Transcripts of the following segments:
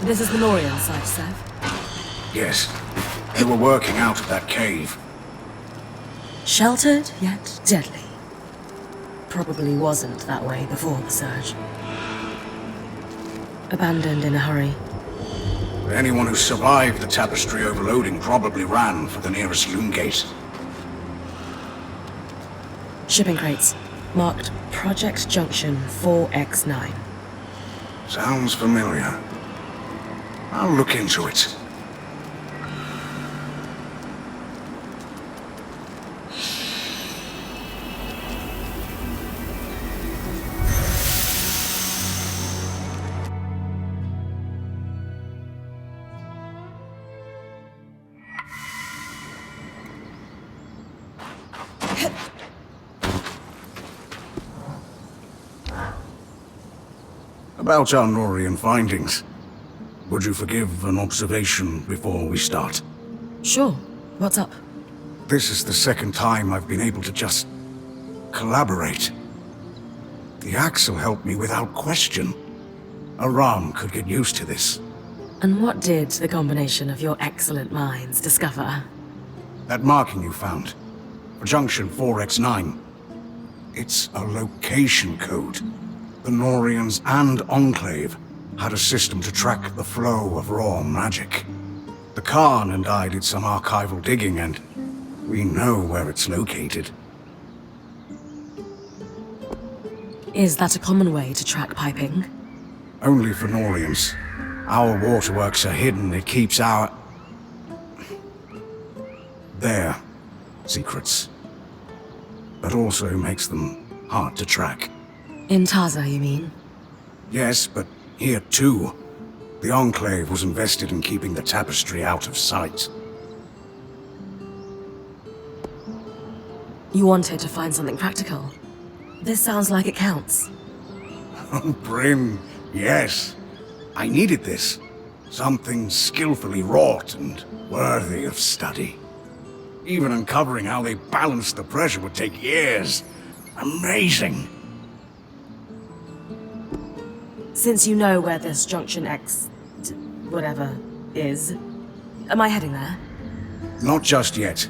This is the Norian side, Sev? Yes. They were working out of that cave. Sheltered, yet deadly. Probably wasn't that way before the surge. Abandoned in a hurry. Anyone who survived the tapestry overloading probably ran for the nearest loom gate. Shipping crates. Marked Project Junction 4X9. Sounds familiar. I'll look into it. About our Norian findings. Would you forgive an observation before we start? Sure. What's up? This is the second time I've been able to just collaborate. The Axle helped me without question. Aram could get used to this. And what did the combination of your excellent minds discover? That marking you found, for Junction 4X9. It's a location code. The Norians and Enclave had a system to track the flow of raw magic. The Khan and I did some archival digging, and we know where it's located. Is that a common way to track piping? Only for Norians. Our waterworks are hidden. It keeps their secrets. But also makes them hard to track. In Taza, you mean? Yes, but here too. The Enclave was invested in keeping the tapestry out of sight. You wanted to find something practical. This sounds like it counts. Oh, Bryn, yes. I needed this. Something skillfully wrought and worthy of study. Even uncovering how they balanced the pressure would take years. Amazing. Since you know where this Junction X... whatever is, am I heading there? Not just yet.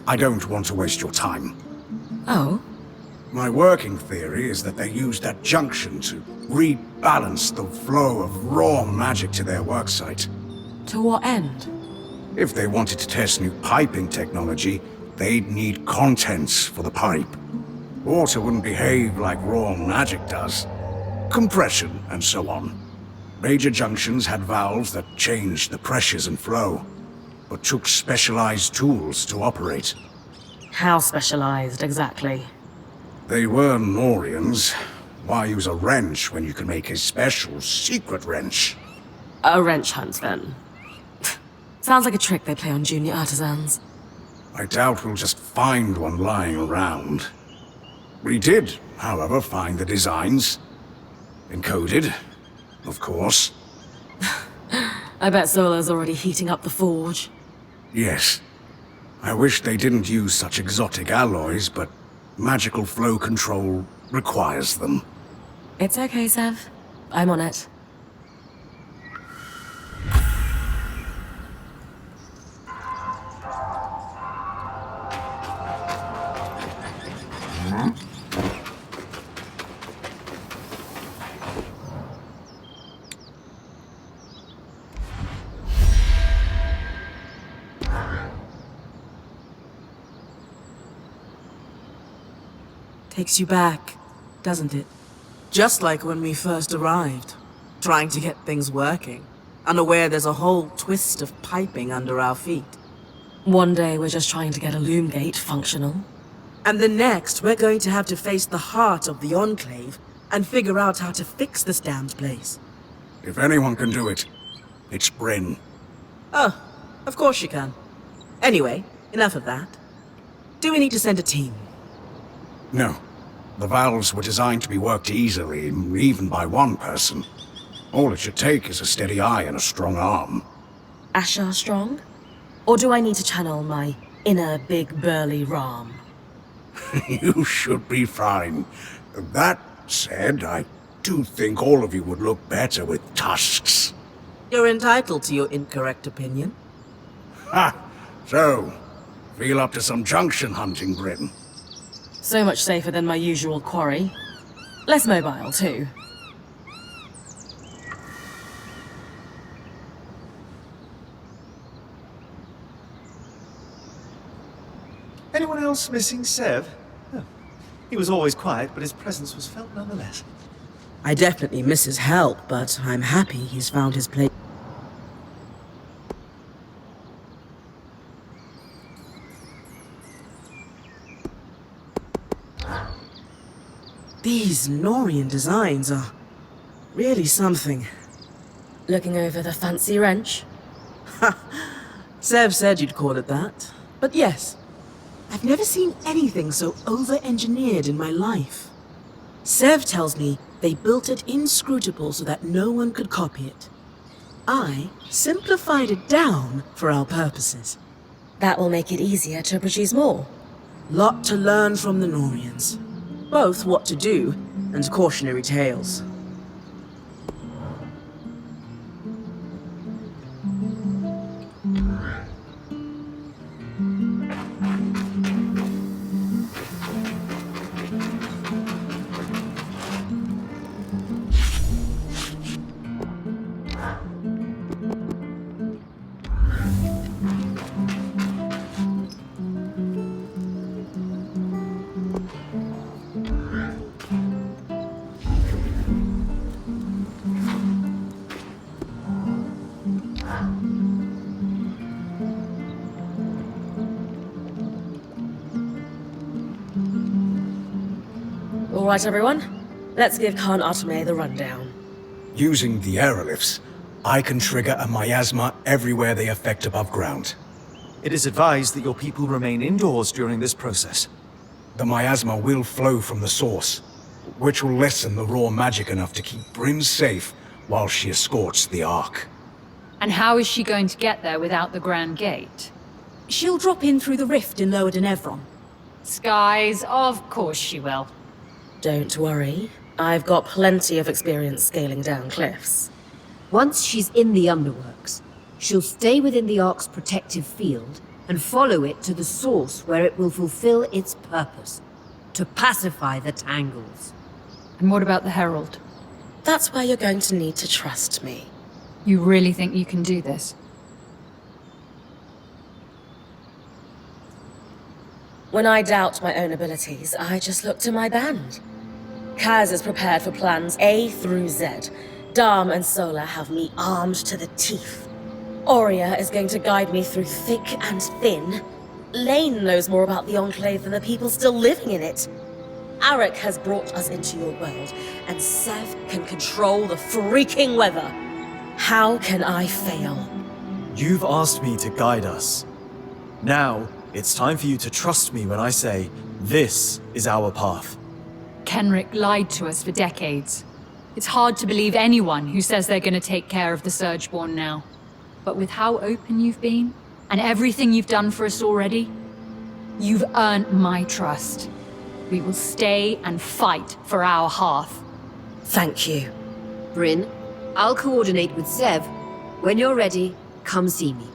I don't want to waste your time. Oh? My working theory is that they used that junction to rebalance the flow of raw magic to their worksite. To what end? If they wanted to test new piping technology, they'd need contents for the pipe. Water wouldn't behave like raw magic does. Compression, and so on. Major junctions had valves that changed the pressures and flow, but took specialized tools to operate. How specialized, exactly? They were Norians. Why use a wrench when you can make a special secret wrench? A wrench hunt, then. Sounds like a trick they play on junior artisans. I doubt we'll just find one lying around. We did, however, find the designs. Encoded, of course. I bet Zola's already heating up the forge. Yes. I wish they didn't use such exotic alloys, but magical flow control requires them. It's okay, Sev. I'm on it. Takes you back, doesn't it? Just like when we first arrived, trying to get things working, unaware there's a whole twist of piping under our feet. One day we're just trying to get a loom gate functional. And the next, we're going to have to face the heart of the Enclave and figure out how to fix this damned place. If anyone can do it, It's Bryn. Oh, of course you can. Anyway, enough of that. Do we need to send a team? No. The valves were designed to be worked easily, even by one person. All it should take is a steady eye and a strong arm. Ashar strong? Or do I need to channel my inner big burly Ram? You should be fine. That said, I do think all of you would look better with tusks. You're entitled to your incorrect opinion. Ha! So, feel up to some junction hunting, Bryn? So much safer than my usual quarry. Less mobile, too. Anyone else missing Sev? Oh. He was always quiet, but his presence was felt nonetheless. I definitely miss his help, but I'm happy he's found his place. These Norian designs are really something. Looking over the fancy wrench? Sev said you'd call it that. But yes, I've never seen anything so over-engineered in my life. Sev tells me they built it inscrutable so that no one could copy it. I simplified it down for our purposes. That will make it easier to produce more. Lot to learn from the Norians. Both what to do and cautionary tales. All right, everyone. Let's give Khan Atame the rundown. Using the aerolifts, I can trigger a miasma everywhere they affect above ground. It is advised that your people remain indoors during this process. The miasma will flow from the source, which will lessen the raw magic enough to keep Bryn safe while she escorts the Ark. And how is she going to get there without the Grand Gate? She'll drop in through the rift in Lower Denevron. Skies, of course she will. Don't worry. I've got plenty of experience scaling down cliffs. Once she's in the underworks, she'll stay within the Ark's protective field and follow it to the source where it will fulfill its purpose, to pacify the Tangles. And what about the Herald? That's where you're going to need to trust me. You really think you can do this? When I doubt my own abilities, I just look to my band. Kaz is prepared for plans A through Z. Dam and Sola have me armed to the teeth. Aurea is going to guide me through thick and thin. Lane knows more about the Enclave than the people still living in it. Arik has brought us into your world, and Sev can control the freaking weather. How can I fail? You've asked me to guide us. Now, it's time for you to trust me when I say, this is our path. Kenrick lied to us for decades. It's hard to believe anyone who says they're going to take care of the Surgeborn now. But with how open you've been, and everything you've done for us already, you've earned my trust. We will stay and fight for our hearth. Thank you. Bryn, I'll coordinate with Sev. When you're ready, come see me.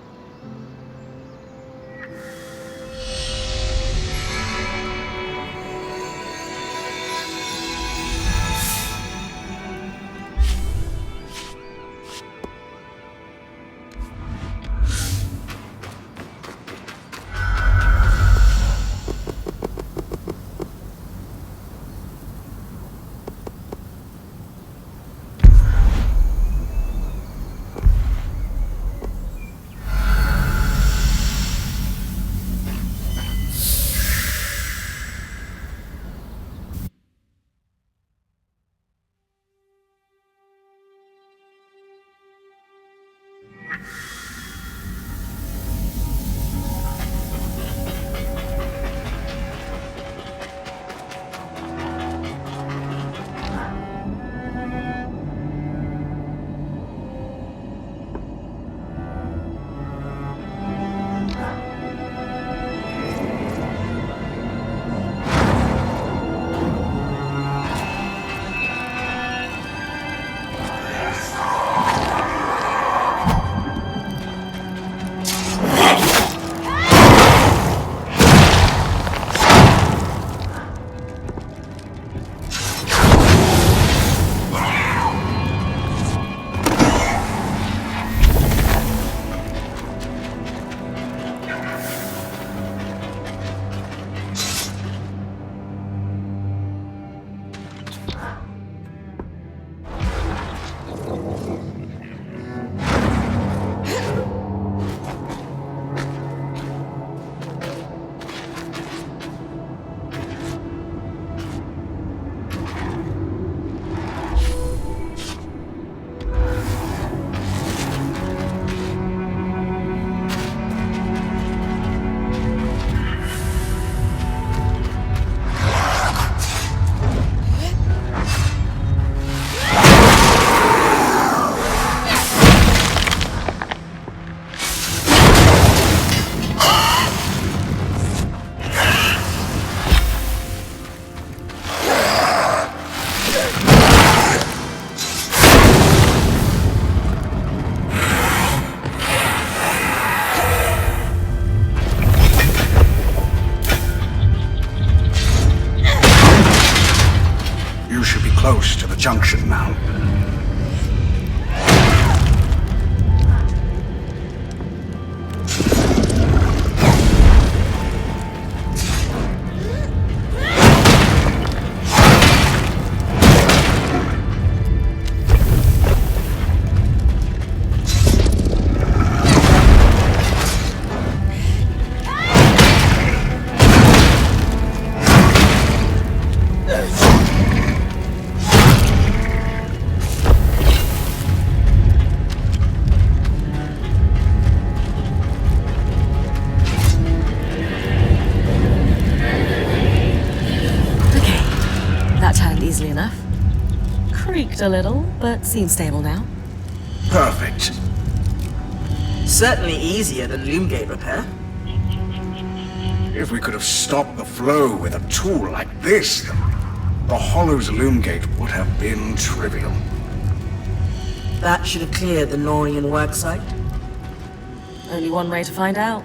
Close to the junction now. Easily enough. Creaked a little, but seems stable now. Perfect. Certainly easier than loom gate repair. If we could have stopped the flow with a tool like this, the Hollow's loom gate would have been trivial. That should have cleared the Norian worksite. Only one way to find out.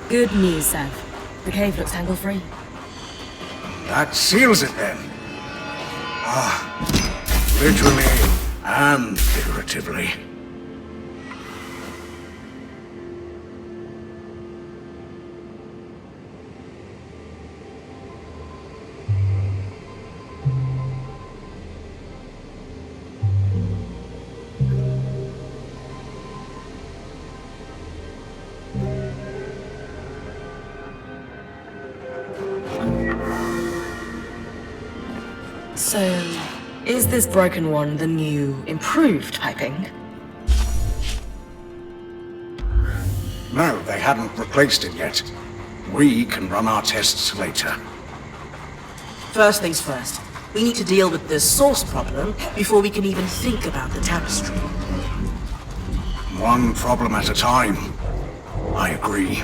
Good news, Sev. The cave looks tangle-free. That seals it then. Literally and figuratively. So, is this broken one the new, improved piping? No, they hadn't replaced it yet. We can run our tests later. First things first, we need to deal with this source problem before we can even think about the tapestry. One problem at a time. I agree.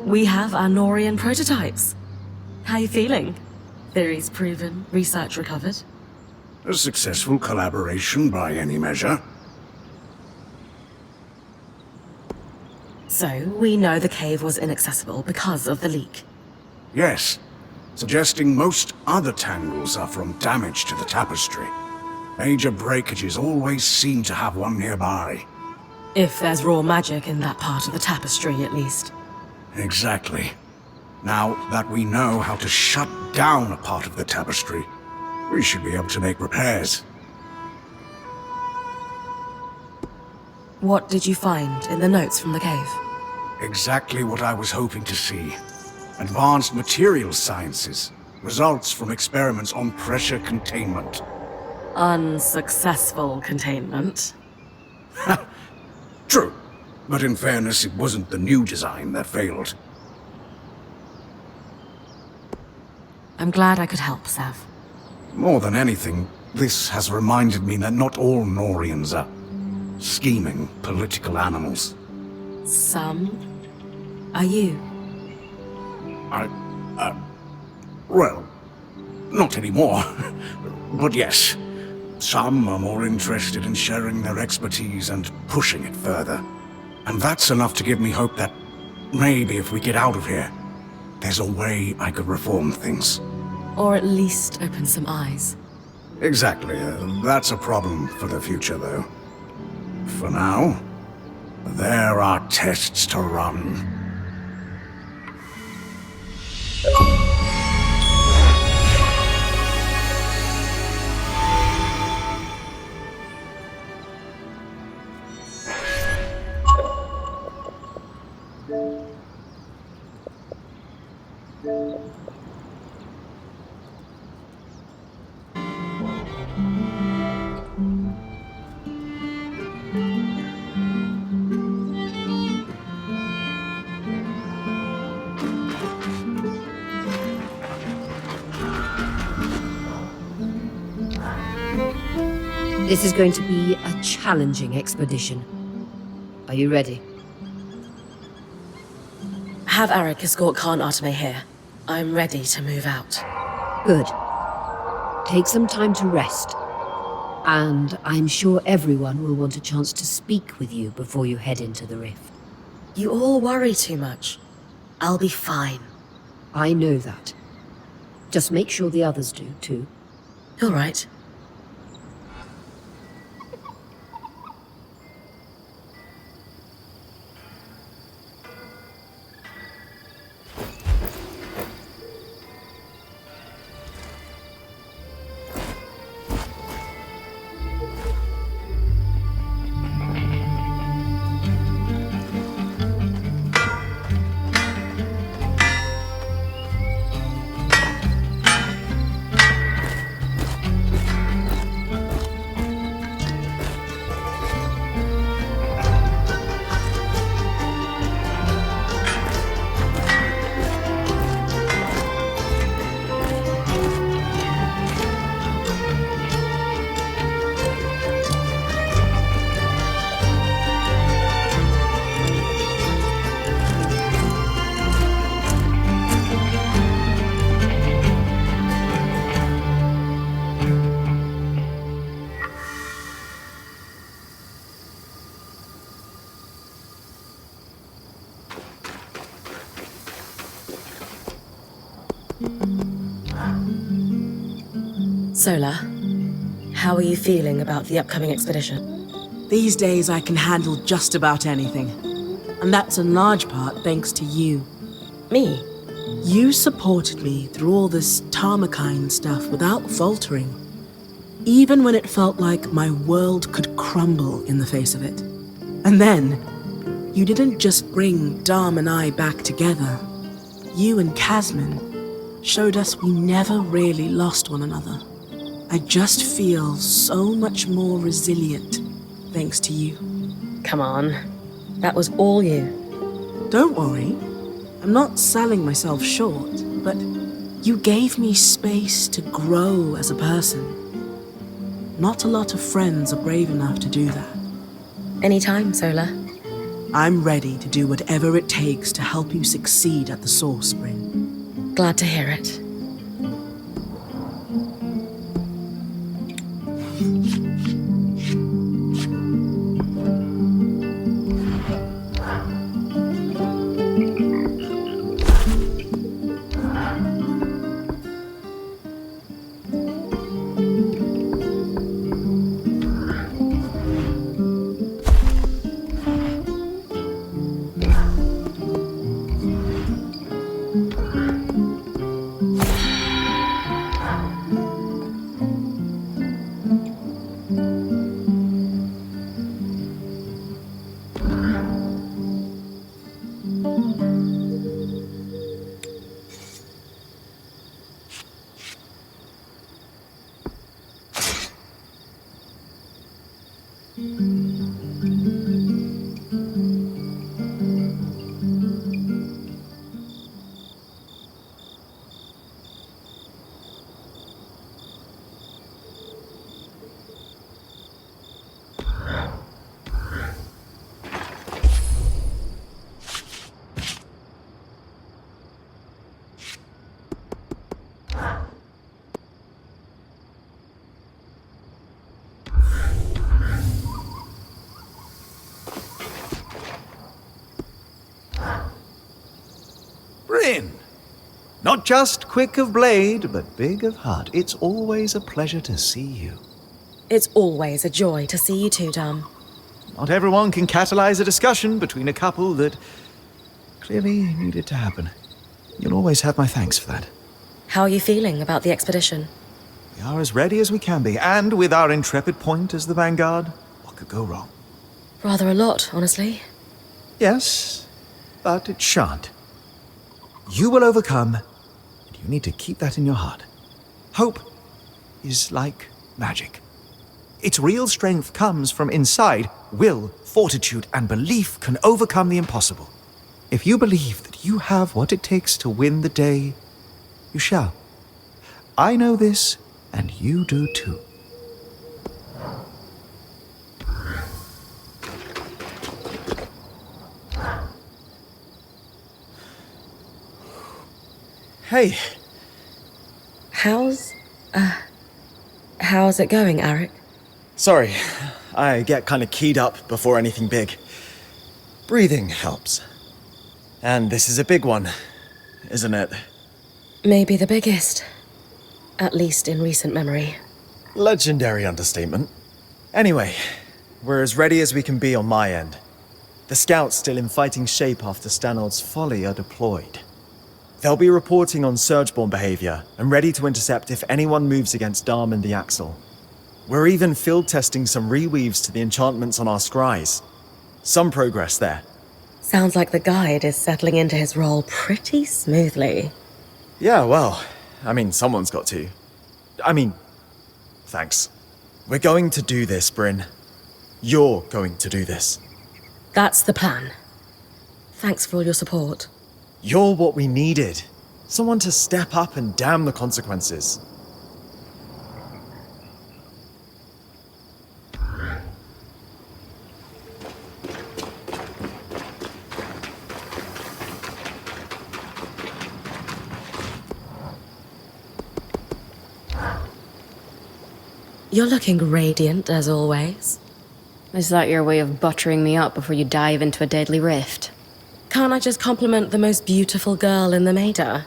We have our Norian prototypes. How you feeling? Theories proven, research recovered. A successful collaboration by any measure. So, we know the cave was inaccessible because of the leak. Yes, suggesting most other tangles are from damage to the tapestry. Major breakages always seem to have one nearby. If there's raw magic in that part of the tapestry, at least. Exactly. Now that we know how to shut down a part of the tapestry, we should be able to make repairs. What did you find in the notes from the cave? Exactly what I was hoping to see. Advanced materials sciences. Results from experiments on pressure containment. Unsuccessful containment. True. But in fairness, it wasn't the new design that failed. I'm glad I could help, Sav. More than anything, this has reminded me that not all Norians are scheming political animals. Some? Are you? Well, not anymore. But yes, some are more interested in sharing their expertise and pushing it further. And that's enough to give me hope that maybe if we get out of here, there's a way I could reform things. Or at least open some eyes. Exactly. That's a problem for the future, though. For now, there are tests to run. This is going to be a challenging expedition. Are you ready? Have Arik escort Khan Arteme here. I'm ready to move out. Good. Take some time to rest. And I'm sure everyone will want a chance to speak with you before you head into the rift. You all worry too much. I'll be fine. I know that. Just make sure the others do, too. You're right. Sola, how are you feeling about the upcoming expedition? These days I can handle just about anything. And that's in large part thanks to you. Me? You supported me through all this Tarmakine stuff without faltering. Even when it felt like my world could crumble in the face of it. And then, you didn't just bring Dom and I back together. You and Casman showed us we never really lost one another. I just feel so much more resilient thanks to you. Come on. That was all you. Don't worry. I'm not selling myself short, but you gave me space to grow as a person. Not a lot of friends are brave enough to do that. Anytime, Sola. I'm ready to do whatever it takes to help you succeed at the Source Spring. Glad to hear it. Not just quick of blade, but big of heart. It's always a pleasure to see you. It's always a joy to see you too, Dom. Not everyone can catalyze a discussion between a couple that clearly needed to happen. You'll always have my thanks for that. How are you feeling about the expedition? We are as ready as we can be, and with our intrepid point as the vanguard, what could go wrong? Rather a lot, honestly. Yes, but it shan't. You will overcome, and you need to keep that in your heart. Hope is like magic. Its real strength comes from inside. Will, fortitude, and belief can overcome the impossible. If you believe that you have what it takes to win the day, you shall. I know this, and you do too. Hey. How's it going, Arik? Sorry, I get kind of keyed up before anything big. Breathing helps. And this is a big one, isn't it? Maybe the biggest. At least in recent memory. Legendary understatement. Anyway, we're as ready as we can be on my end. The scouts still in fighting shape after Stanord's folly are deployed. They'll be reporting on Surgeborn behavior and ready to intercept if anyone moves against Darm and the Axle. We're even field testing some reweaves to the enchantments on our scries. Some progress there. Sounds like the guide is settling into his role pretty smoothly. Yeah, well, someone's got to. Thanks. We're going to do this, Bryn. You're going to do this. That's the plan. Thanks for all your support. You're what we needed. Someone to step up and damn the consequences. You're looking radiant, as always. Is that your way of buttering me up before you dive into a deadly rift? Can't I just compliment the most beautiful girl in the Maida?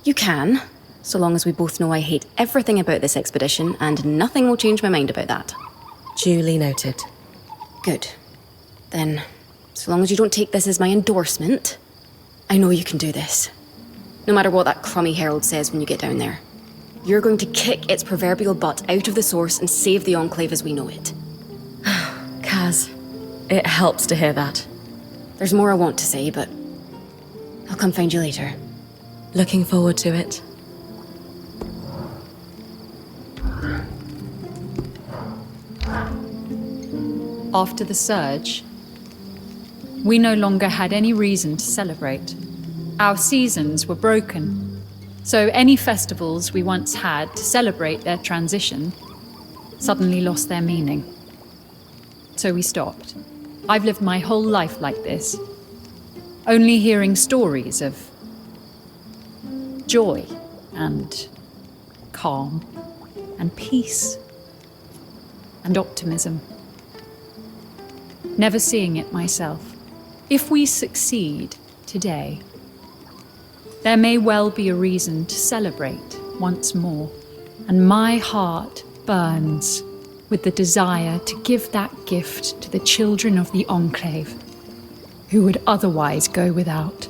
You can, so long as we both know I hate everything about this expedition, and nothing will change my mind about that. Duly noted. Good. Then, so long as you don't take this as my endorsement, I know you can do this. No matter what that crummy herald says when you get down there. You're going to kick its proverbial butt out of the source and save the Enclave as we know it. Kaz, it helps to hear that. There's more I want to say, but I'll come find you later. Looking forward to it. After the surge, we no longer had any reason to celebrate. Our seasons were broken. So any festivals we once had to celebrate their transition suddenly lost their meaning. So we stopped. I've lived my whole life like this, only hearing stories of joy and calm and peace and optimism. Never seeing it myself. If we succeed today, there may well be a reason to celebrate once more, and my heart burns with the desire to give that gift to the children of the Enclave, who would otherwise go without.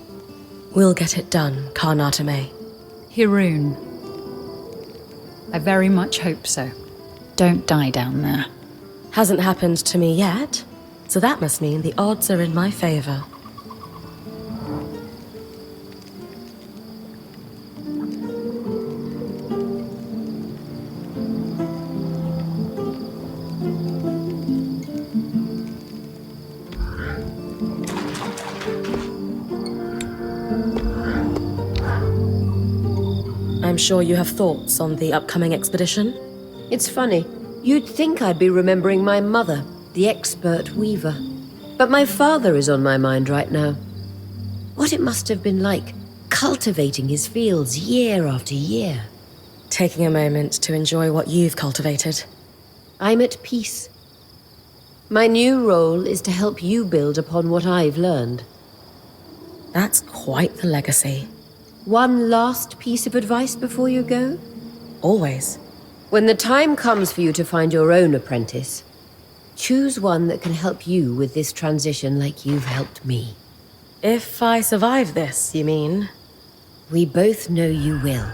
We'll get it done, Karnata May. Hiroon, I very much hope so. Don't die down there. Hasn't happened to me yet, so that must mean the odds are in my favor. I'm sure you have thoughts on the upcoming expedition? It's funny. You'd think I'd be remembering my mother, the expert weaver. But my father is on my mind right now. What it must have been like, cultivating his fields year after year. Taking a moment to enjoy what you've cultivated. I'm at peace. My new role is to help you build upon what I've learned. That's quite the legacy. One last piece of advice before you go? Always. When the time comes for you to find your own apprentice, choose one that can help you with this transition like you've helped me. If I survive this, you mean? We both know you will.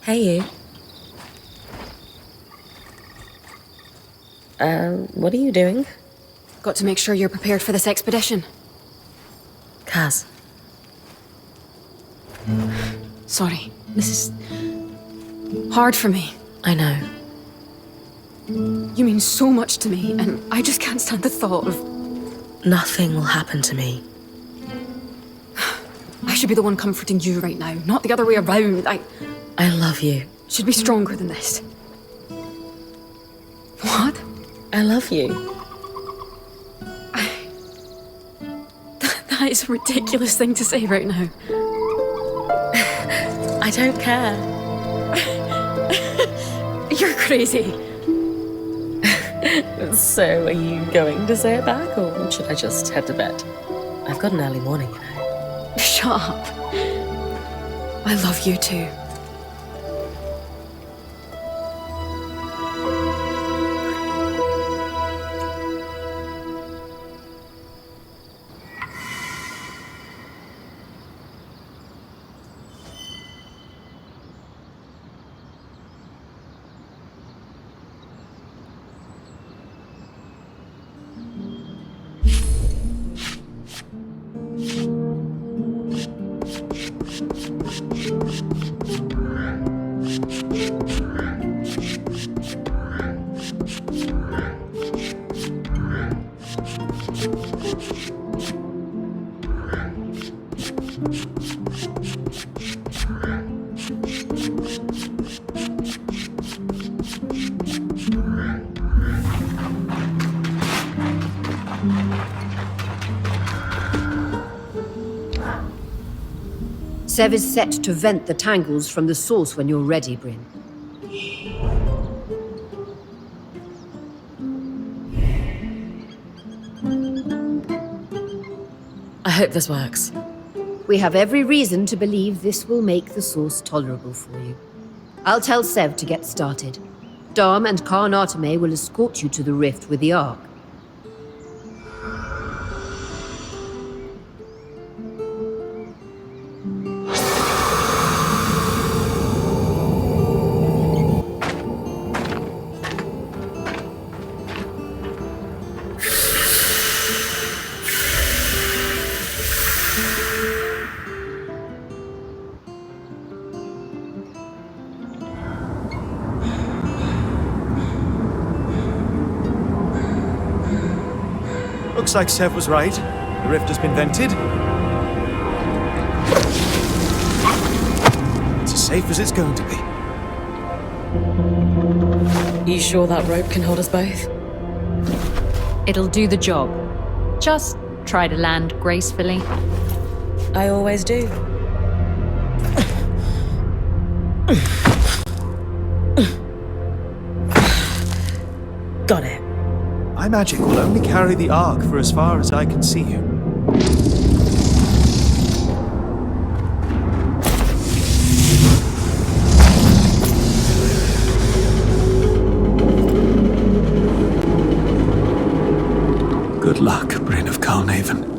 Hey, you. What are you doing? Got to make sure you're prepared for this expedition. Kaz. Sorry, this is hard for me. I know. You mean so much to me, and I just can't stand the thought of... Nothing will happen to me. I should be the one comforting you right now, not the other way around. I love you. Should be stronger than this. What? I love you. That is a ridiculous thing to say right now. I don't care. You're crazy. So, are you going to say it back, or should I just head to bed? I've got an early morning, you know. Shut up. I love you too. Sev is set to vent the tangles from the source when you're ready, Bryn. I hope this works. We have every reason to believe this will make the source tolerable for you. I'll tell Sev to get started. Dom and Khan Arteme will escort you to the rift with the Ark. Looks like Sev was right. The rift has been vented. It's as safe as it's going to be. You sure that rope can hold us both? It'll do the job. Just try to land gracefully. I always do. Got it. My magic will only carry the Ark for as far as I can see you. Good luck, Bryn of Carnarvon.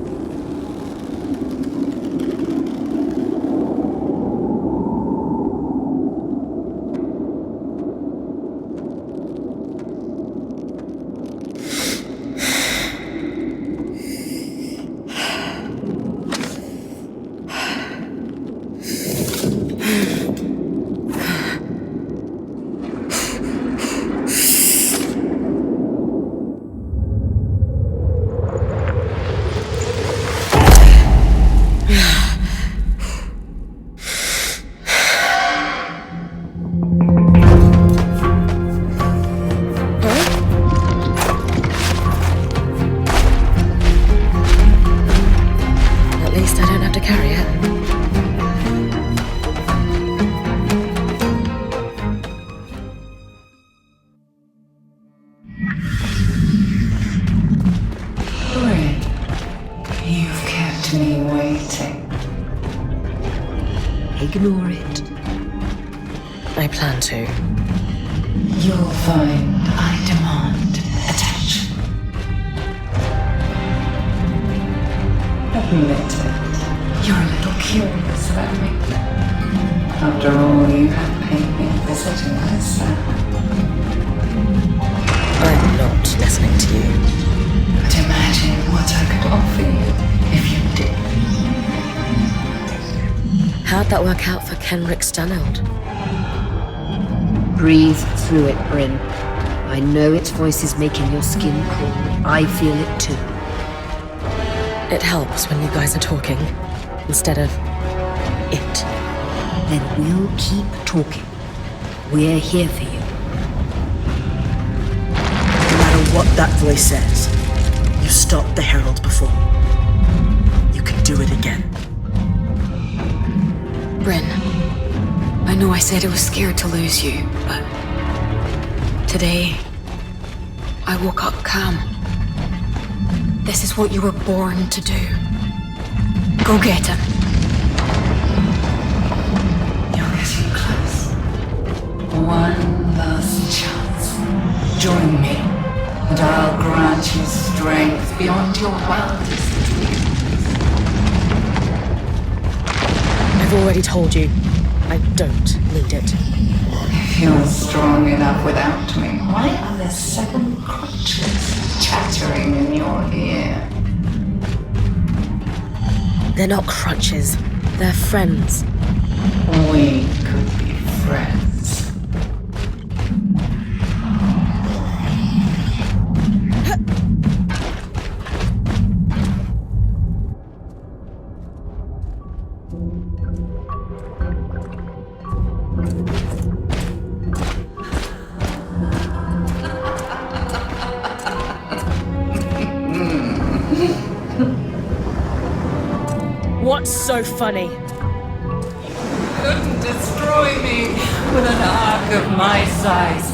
Ignore it. I plan to. You'll find I demand attention. Admit it. You're a little curious about me. After all, you have paid me a visit to myself. I'm not listening to you. But imagine what I could offer you if you did. How'd that work out for Kenrick Staneld? Breathe through it, Bryn. I know its voice is making your skin crawl. I feel it too. It helps when you guys are talking, instead of it. Then we'll keep talking. We're here for you. No matter what that voice says, you stopped the Herald before. You can do it again. Bryn, I know I said I was scared to lose you, but today, I woke up calm. This is what you were born to do. Go get him. You're getting close. One last chance. Join me, and I'll grant you strength beyond your wildest dreams. I've already told you, I don't need it. If you're strong enough without me, why are there 7 crutches chattering in your ear? They're not crutches, they're friends. We could be friends. What's so funny? Couldn't destroy me with an arc of my size.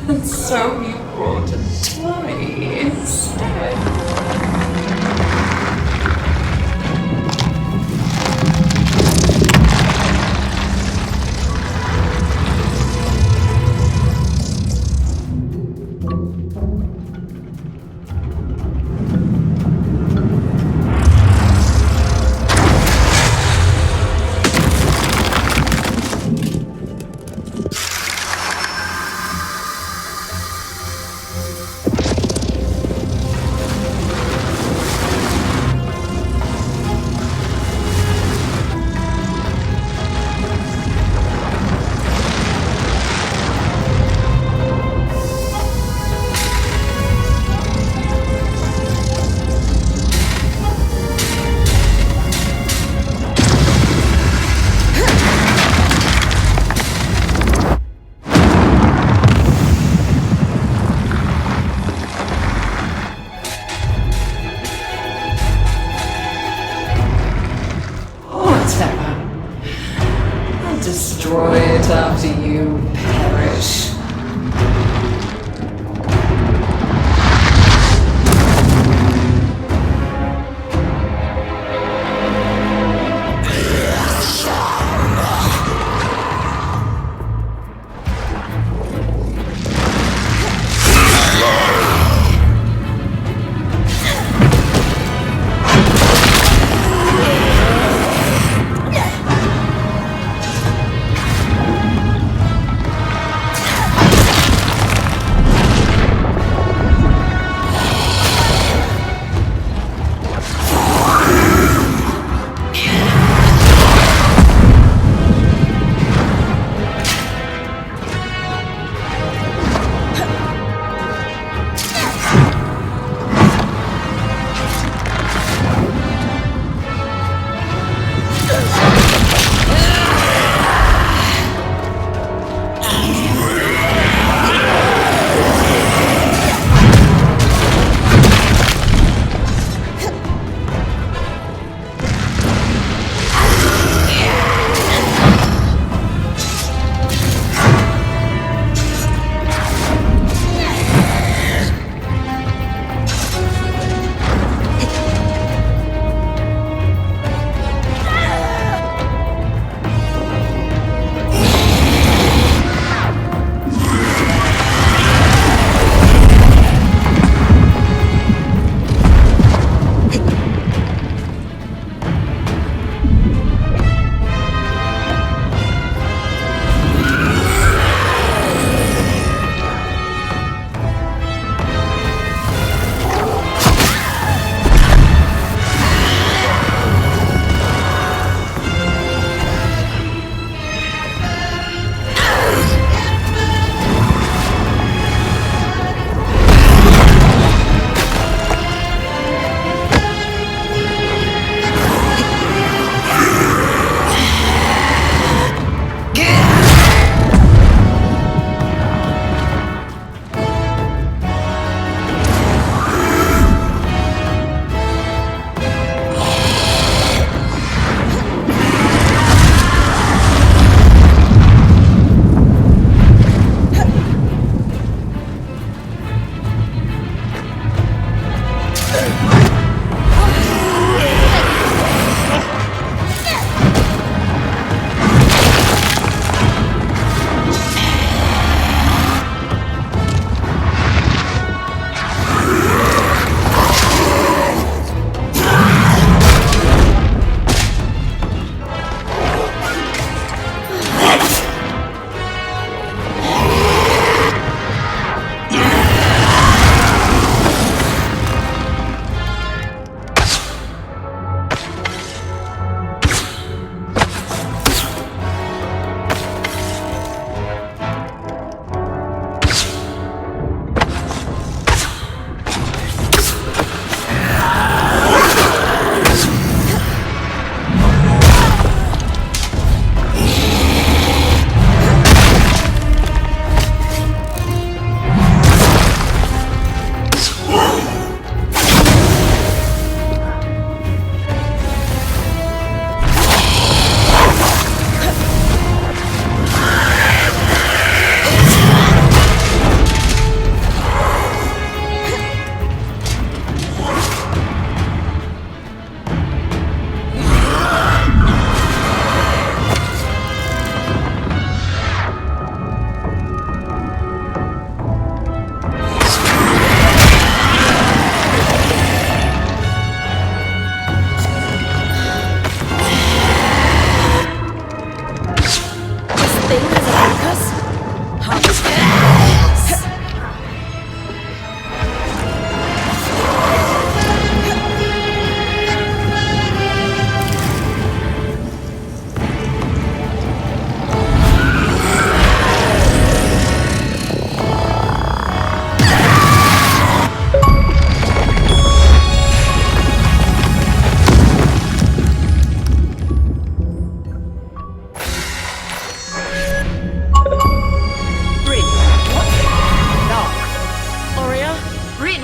And so you brought a toy instead.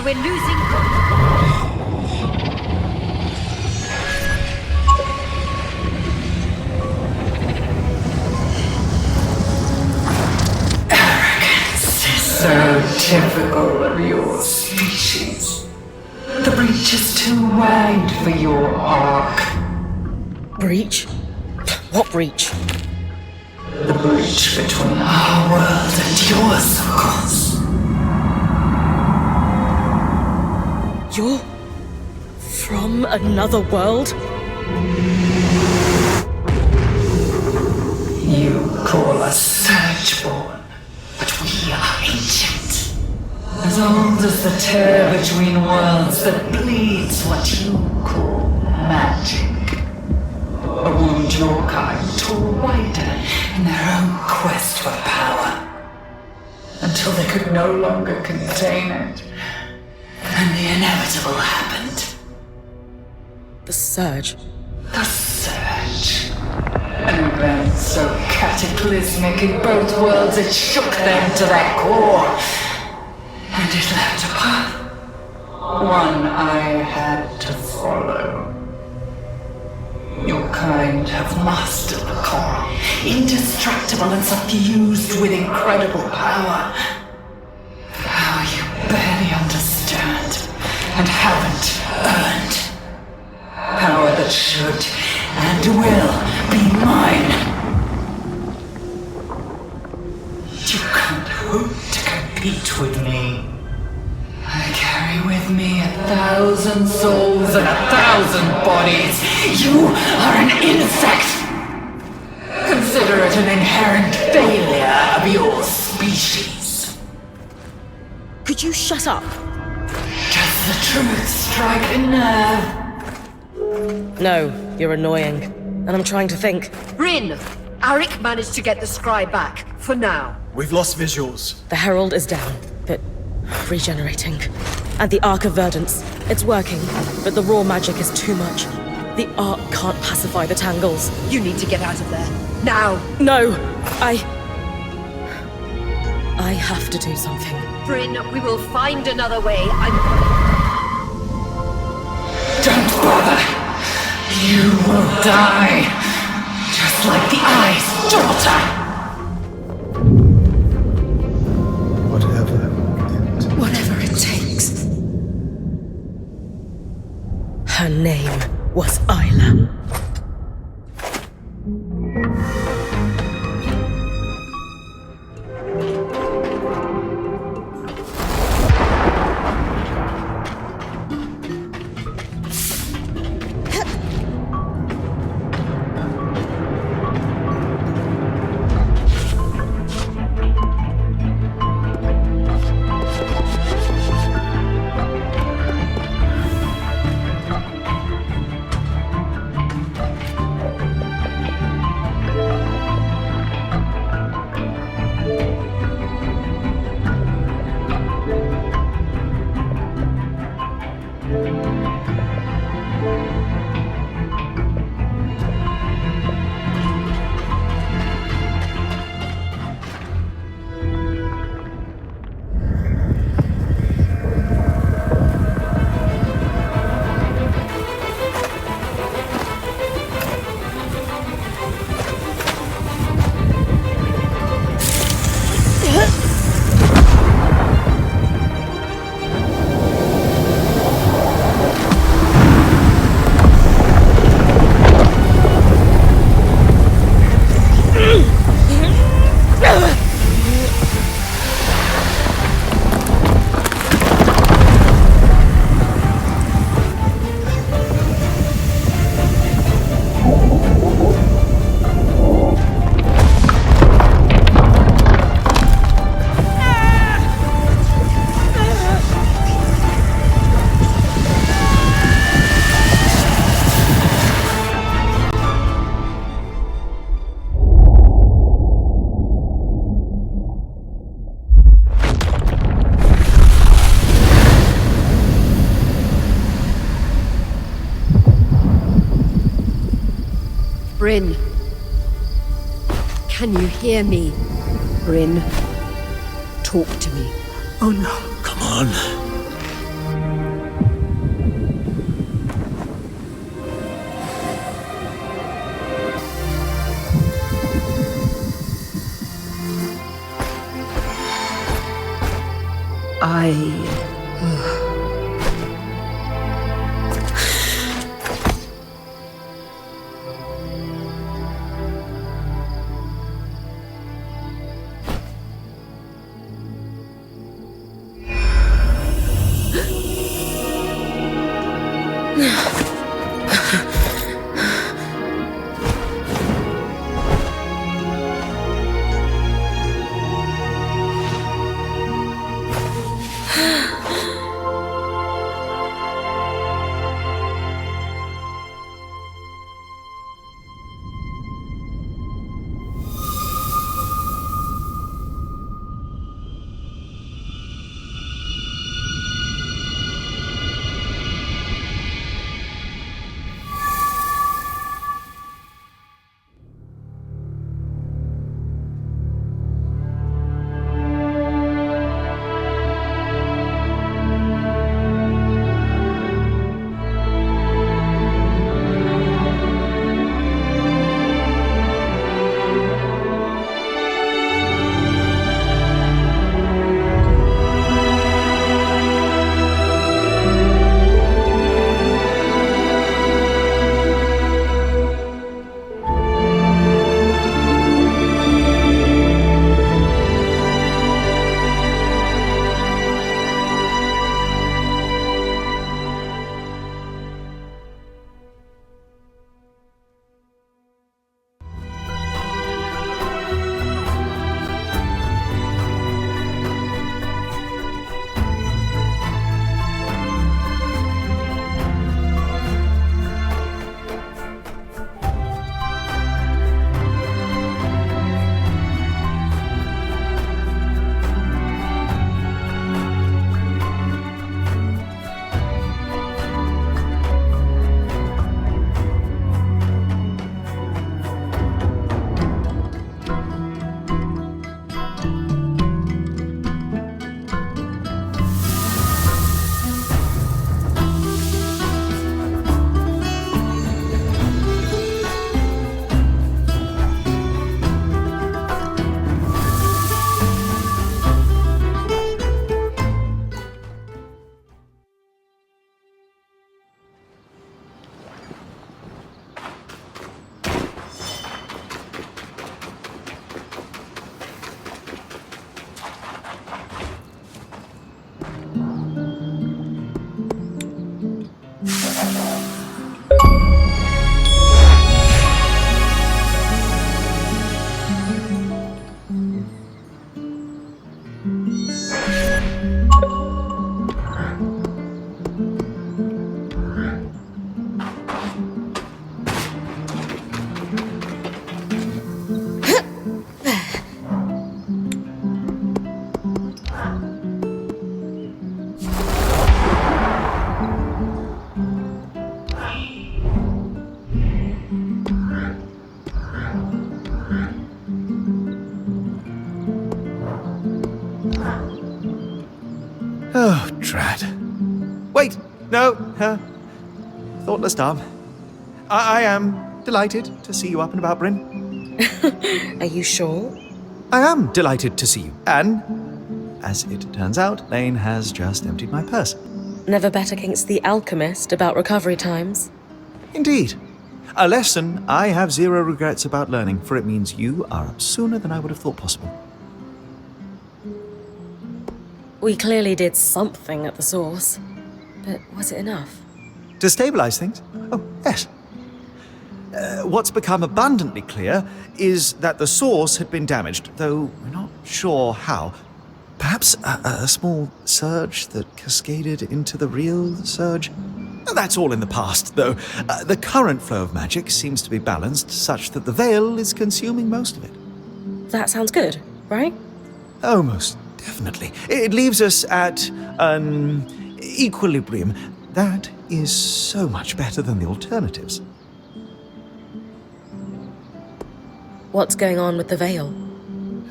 We're losing control. So typical of your species. The breach is too wide for your arc. Breach? What breach? The breach between our world and yours, of course. You're from another world? You call us Surgeborn, but we are ancient. As old as the tear between worlds that bleeds what you call magic. A wound your kind tore wider in their own quest for power. Until they could no longer contain it. And the inevitable happened. The Surge. The Surge. An event so cataclysmic in both worlds it shook them to their core. And it left a path. One I had to follow. Your kind have mastered the coral, indestructible and suffused with incredible power. Power you barely understand and haven't earned. Power that should and will be mine. You can't hope to compete with me. I carry with me 1,000 souls and 1,000 bodies. You are an insect. Consider it an inherent failure of your species. Could you shut up? Does the truth strike a nerve? No, you're annoying. And I'm trying to think. Bryn, Arik managed to get the scry back, for now. We've lost visuals. The Herald is down, but regenerating. And the Arc of Verdance. It's working, but the raw magic is too much. The Arc can't pacify the tangles. You need to get out of there. Now! No! I have to do something. Bryn, we will find another way. Don't bother! You will die! Just like the Eye's daughter! Whatever it takes. Her name was Isla. Bryn. Can you hear me? Bryn, talk to me. Oh no. Come on. Oh, drat. Wait, no, thoughtless Dom. I am delighted to see you up and about, Bryn. Are you sure? I am delighted to see you, and as it turns out, Lane has just emptied my purse. Never bet against the alchemist about recovery times. Indeed. A lesson I have zero regrets about learning, for it means you are up sooner than I would have thought possible. We clearly did something at the source, but was it enough? To stabilize things? Oh, yes. What's become abundantly clear is that the source had been damaged, though we're not sure how. Perhaps a small surge that cascaded into the real surge? That's all in the past, though. The current flow of magic seems to be balanced such that the veil is consuming most of it. That sounds good, right? Oh, most definitely. It leaves us at an equilibrium. That is so much better than the alternatives. What's going on with the veil?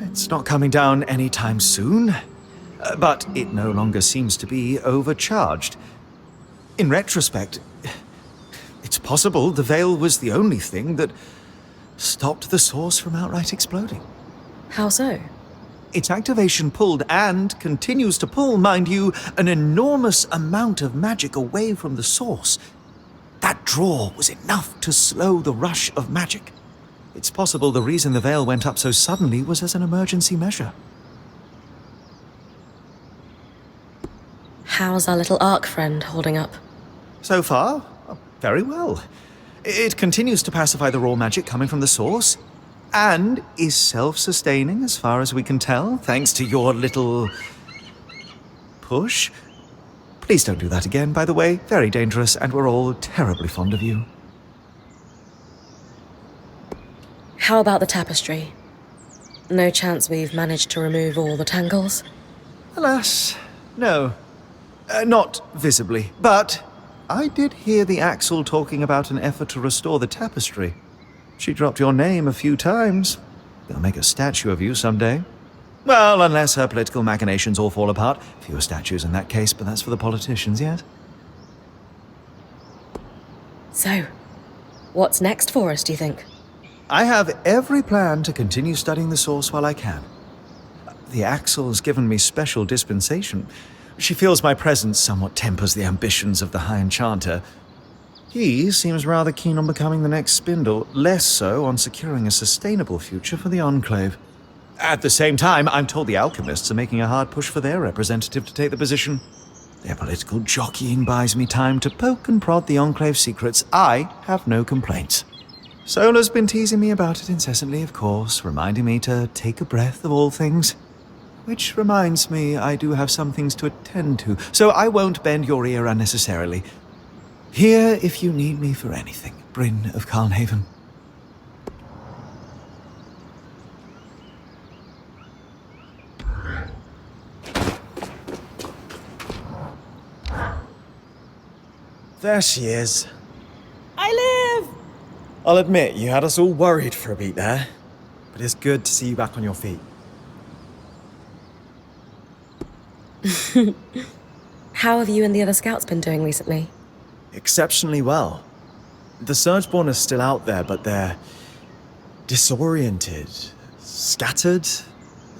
It's not coming down anytime soon, but it no longer seems to be overcharged. In retrospect, it's possible the veil was the only thing that stopped the source from outright exploding. How so? Its activation pulled and continues to pull, mind you, an enormous amount of magic away from the source. That draw was enough to slow the rush of magic. It's possible the reason the veil went up so suddenly was as an emergency measure. How's our little Ark friend holding up? So far, very well. It continues to pacify the raw magic coming from the source, and is self-sustaining as far as we can tell, thanks to your little push. Please don't do that again, by the way. Very dangerous, and we're all terribly fond of you. How about the tapestry? No chance we've managed to remove all the tangles? Alas, no. Not visibly, but I did hear the Axel talking about an effort to restore the tapestry. She dropped your name a few times. They'll make a statue of you someday. Well, unless her political machinations all fall apart. Fewer statues in that case, but that's for the politicians, yes? So, what's next for us, do you think? I have every plan to continue studying the source while I can. The Axel's given me special dispensation. She feels my presence somewhat tempers the ambitions of the High Enchanter. He seems rather keen on becoming the next Spindle, less so on securing a sustainable future for the Enclave. At the same time, I'm told the Alchemists are making a hard push for their representative to take the position. Their political jockeying buys me time to poke and prod the Enclave's secrets. I have no complaints. Sola's been teasing me about it incessantly, of course, reminding me to take a breath of all things. Which reminds me, I do have some things to attend to, so I won't bend your ear unnecessarily. Here if you need me for anything, Bryn of Carnhaven. There she is. I live! I'll admit, you had us all worried for a beat there, but it's good to see you back on your feet. How have you and the other scouts been doing recently? Exceptionally well. The Surgeborn are still out there, but they're disoriented, scattered,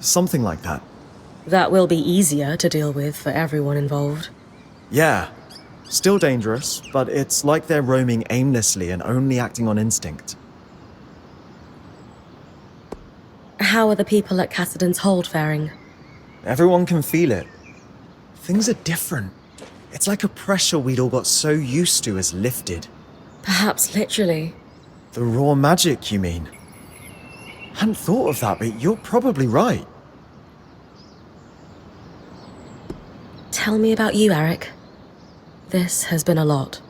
something like that. That will be easier to deal with for everyone involved. Yeah, still dangerous, but it's like they're roaming aimlessly and only acting on instinct. How are the people at Cassidon's Hold faring? Everyone can feel it. Things are different. It's like a pressure we'd all got so used to is lifted. Perhaps literally. The raw magic, you mean? Hadn't thought of that, but you're probably right. Tell me about you, Eric. This has been a lot.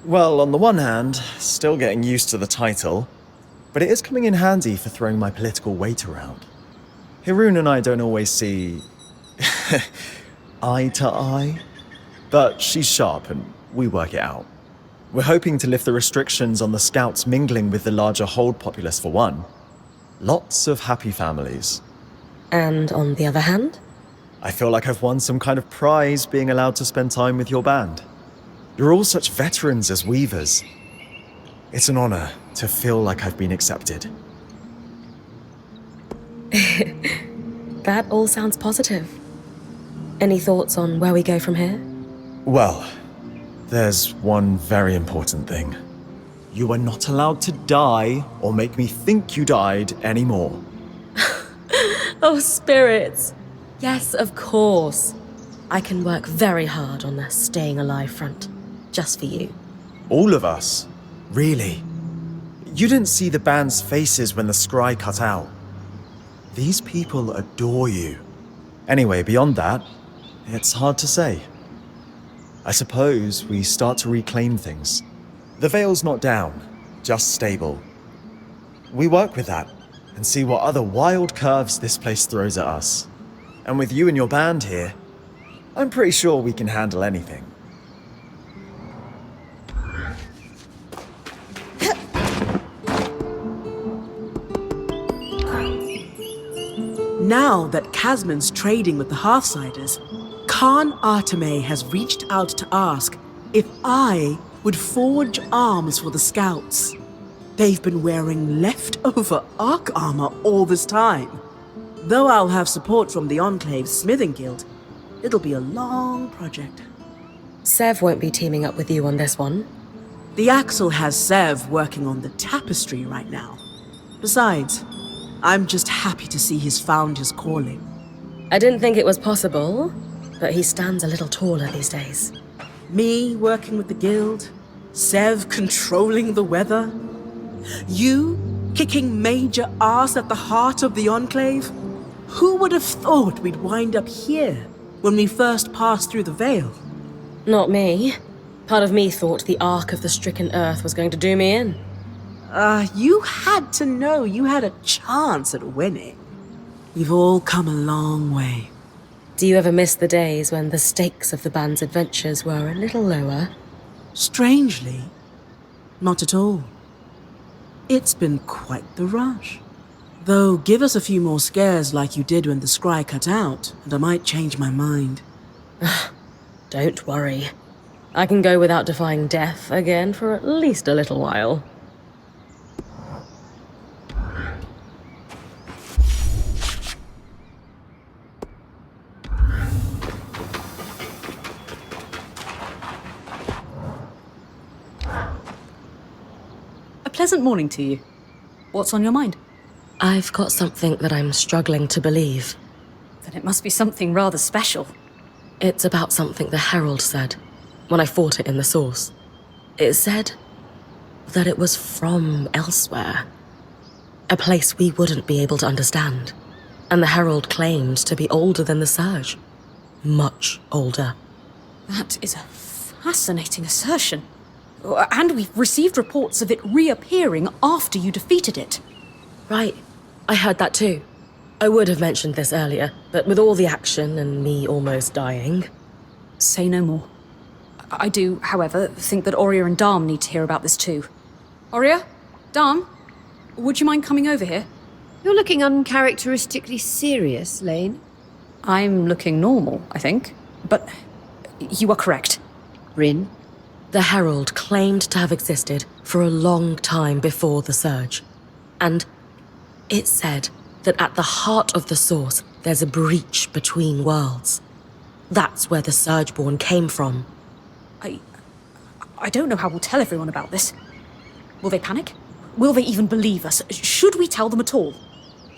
Well, on the one hand, still getting used to the title, but it is coming in handy for throwing my political weight around. Hirun and I don't always see eye to eye, but she's sharp and we work it out. We're hoping to lift the restrictions on the scouts mingling with the larger Hold populace for one. Lots of happy families. And on the other hand? I feel like I've won some kind of prize being allowed to spend time with your band. You're all such veterans as weavers. It's an honor to feel like I've been accepted. That all sounds positive. Any thoughts on where we go from here? Well, there's one very important thing. You are not allowed to die or make me think you died anymore. Oh, spirits. Yes, of course. I can work very hard on the staying alive front. Just for you. All of us? Really? You didn't see the band's faces when the scry cut out. These people adore you. Anyway, beyond that, it's hard to say. I suppose we start to reclaim things. The veil's not down, just stable. We work with that and see what other wild curves this place throws at us. And with you and your band here, I'm pretty sure we can handle anything. Now that Casman's trading with the Halfsiders, Khan Arteme has reached out to ask if I would forge arms for the scouts. They've been wearing leftover Ark armor all this time. Though I'll have support from the Enclave's smithing guild, it'll be a long project. Sev won't be teaming up with you on this one. The Axle has Sev working on the tapestry right now. Besides, I'm just happy to see he's found his calling. I didn't think it was possible, but he stands a little taller these days. Me working with the guild, Sev controlling the weather, you kicking major ass at the heart of the Enclave? Who would have thought we'd wind up here when we first passed through the Veil? Not me. Part of me thought the Ark of the Stricken Earth was going to do me in. You had to know you had a chance at winning. You've all come a long way. Do you ever miss the days when the stakes of the band's adventures were a little lower? Strangely, not at all. It's been quite the rush. Though, give us a few more scares like you did when the scry cut out, and I might change my mind. Don't worry. I can go without defying death again for at least a little while. A pleasant morning to you. What's on your mind? I've got something that I'm struggling to believe. Then it must be something rather special. It's about something the Herald said when I fought it in the source. It said that it was from elsewhere. A place we wouldn't be able to understand. And the Herald claimed to be older than the Surge. Much older. That is a fascinating assertion. And we've received reports of it reappearing after you defeated it. Right. I heard that too. I would have mentioned this earlier, but with all the action and me almost dying... Say no more. I do, however, think that Oria and Darm need to hear about this too. Oria? Darm? Would you mind coming over here? You're looking uncharacteristically serious, Lane. I'm looking normal, I think. But you are correct. Rin? The Herald claimed to have existed for a long time before the Surge. And it said that at the heart of the source, there's a breach between worlds. That's where the Surgeborn came from. I don't know how we'll tell everyone about this. Will they panic? Will they even believe us? Should we tell them at all?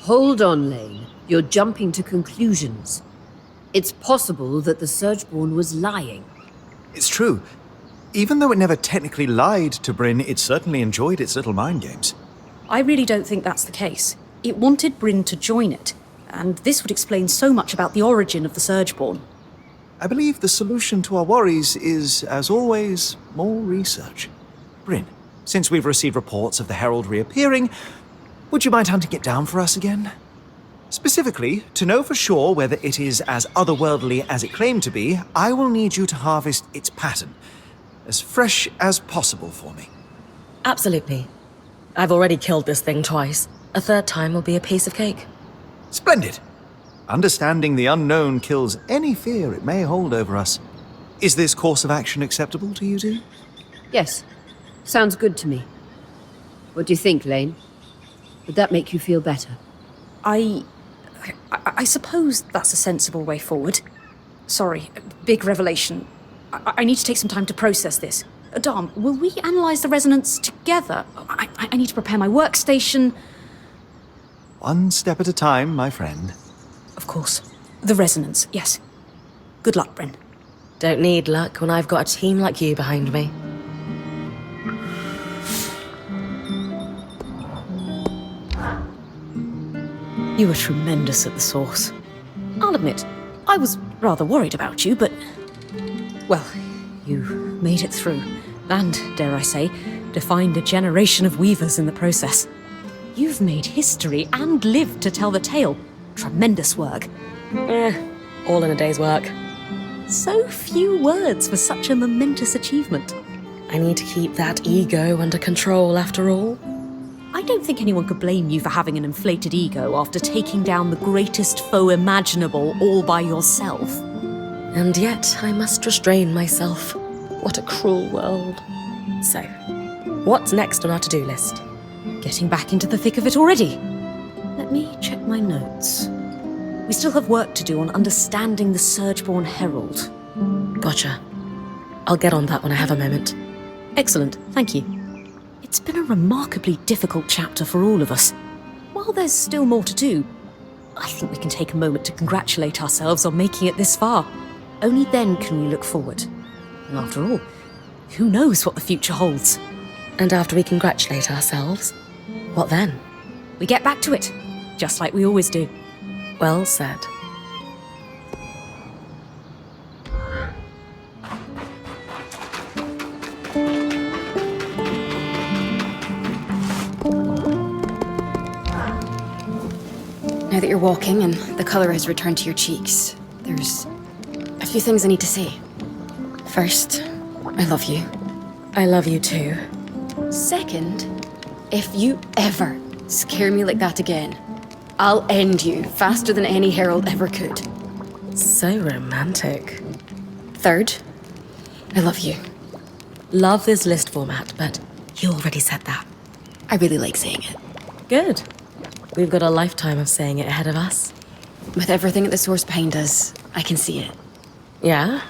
Hold on, Lane. You're jumping to conclusions. It's possible that the Surgeborn was lying. It's true. Even though it never technically lied to Bryn, it certainly enjoyed its little mind games. I really don't think that's the case. It wanted Bryn to join it, and this would explain so much about the origin of the Surgeborn. I believe the solution to our worries is, as always, more research. Bryn, since we've received reports of the Herald reappearing, would you mind hunting it down for us again? Specifically, to know for sure whether it is as otherworldly as it claimed to be, I will need you to harvest its pattern, as fresh as possible for me. Absolutely. I've already killed this thing twice. A third time will be a piece of cake. Splendid! Understanding the unknown kills any fear it may hold over us. Is this course of action acceptable to you two? Yes. Sounds good to me. What do you think, Lane? Would that make you feel better? I suppose that's a sensible way forward. Sorry, big revelation. I need to take some time to process this. Dom, will we analyze the resonance together? I need to prepare my workstation. One step at a time, my friend. Of course. The resonance, yes. Good luck, Bryn. Don't need luck when I've got a team like you behind me. You were tremendous at the source. I'll admit, I was rather worried about you, but... Well, you made it through. And, dare I say, defined a generation of weavers in the process. You've made history and lived to tell the tale. Tremendous work. All in a day's work. So few words for such a momentous achievement. I need to keep that ego under control, after all. I don't think anyone could blame you for having an inflated ego after taking down the greatest foe imaginable all by yourself. And yet, I must restrain myself. What a cruel world. So, what's next on our to-do list? Getting back into the thick of it already. Let me check my notes. We still have work to do on understanding the Surgeborn Herald. Gotcha. I'll get on that when I have a moment. Excellent, thank you. It's been a remarkably difficult chapter for all of us. While there's still more to do, I think we can take a moment to congratulate ourselves on making it this far. Only then can we look forward. And after all, who knows what the future holds? And after we congratulate ourselves, what then? We get back to it, just like we always do. Well said. Now that you're walking and the colour has returned to your cheeks, there's a few things I need to say. First, I love you. I love you too. Second, if you ever scare me like that again, I'll end you faster than any herald ever could. So romantic. Third, I love you. Love is list format, but you already said that. I really like saying it. Good. We've got a lifetime of saying it ahead of us. With everything at the source behind us, I can see it. Yeah?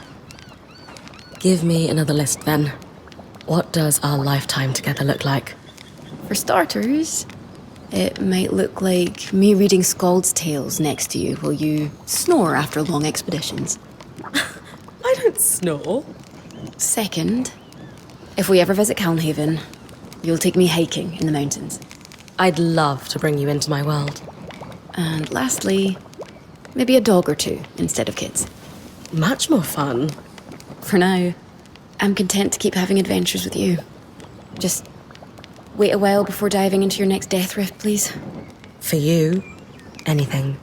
Give me another list then. What does our lifetime together look like? For starters, it might look like me reading Scald's tales next to you while you snore after long expeditions. I don't snore. Second, if we ever visit Calnhaven, you'll take me hiking in the mountains. I'd love to bring you into my world. And lastly, maybe a dog or two instead of kids. Much more fun. For now, I'm content to keep having adventures with you. Just wait a while before diving into your next death rift, please. For you, anything.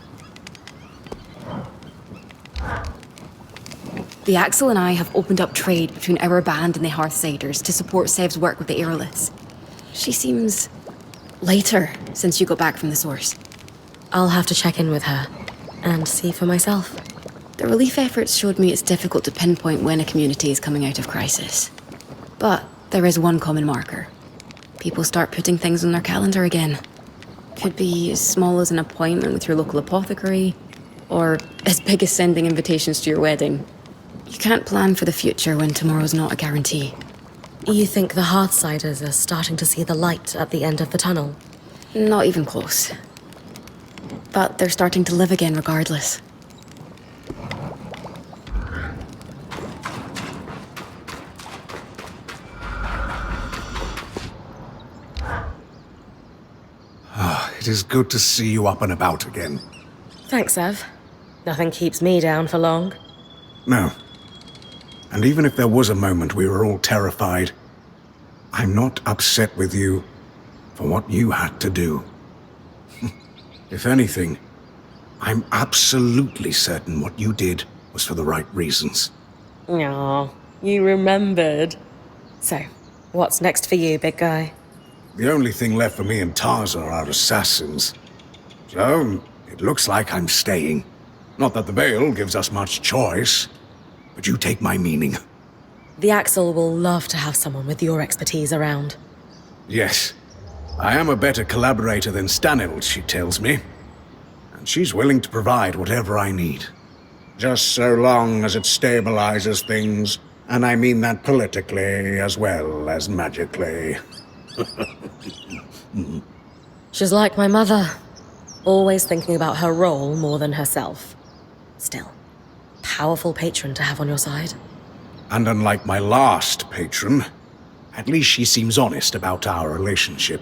The Axel and I have opened up trade between our band and the Hearthsiders to support Sev's work with the Aeroliths. She seems lighter since you got back from the source. I'll have to check in with her and see for myself. The relief efforts showed me it's difficult to pinpoint when a community is coming out of crisis. But there is one common marker. People start putting things on their calendar again. Could be as small as an appointment with your local apothecary, or as big as sending invitations to your wedding. You can't plan for the future when tomorrow's not a guarantee. You think the Hearthsiders are starting to see the light at the end of the tunnel? Not even close. But they're starting to live again regardless. It is good to see you up and about again. Thanks, Ev. Nothing keeps me down for long. No. And even if there was a moment we were all terrified, I'm not upset with you for what you had to do. If anything, I'm absolutely certain what you did was for the right reasons. Aw, you remembered. So, what's next for you, big guy? The only thing left for me and Tarza are assassins. So, it looks like I'm staying. Not that the Veil gives us much choice, but you take my meaning. The Axel will love to have someone with your expertise around. Yes, I am a better collaborator than Stanild, she tells me. And she's willing to provide whatever I need. Just so long as it stabilizes things, and I mean that politically as well as magically. She's like my mother, always thinking about her role more than herself. Still, powerful patron to have on your side. And unlike my last patron, at least she seems honest about our relationship.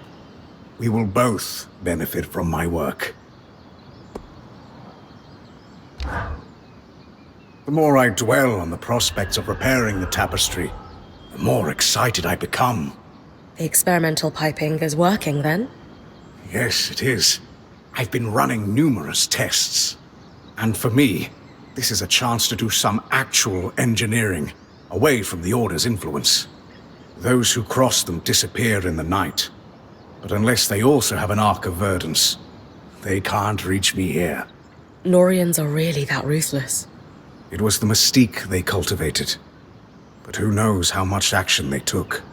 We will both benefit from my work. The more I dwell on the prospects of repairing the tapestry, the more excited I become. The experimental piping is working, then? Yes, it is. I've been running numerous tests. And for me, this is a chance to do some actual engineering, away from the Order's influence. Those who cross them disappear in the night. But unless they also have an Ark of Verdance, they can't reach me here. Norians are really that ruthless. It was the mystique they cultivated. But who knows how much action they took.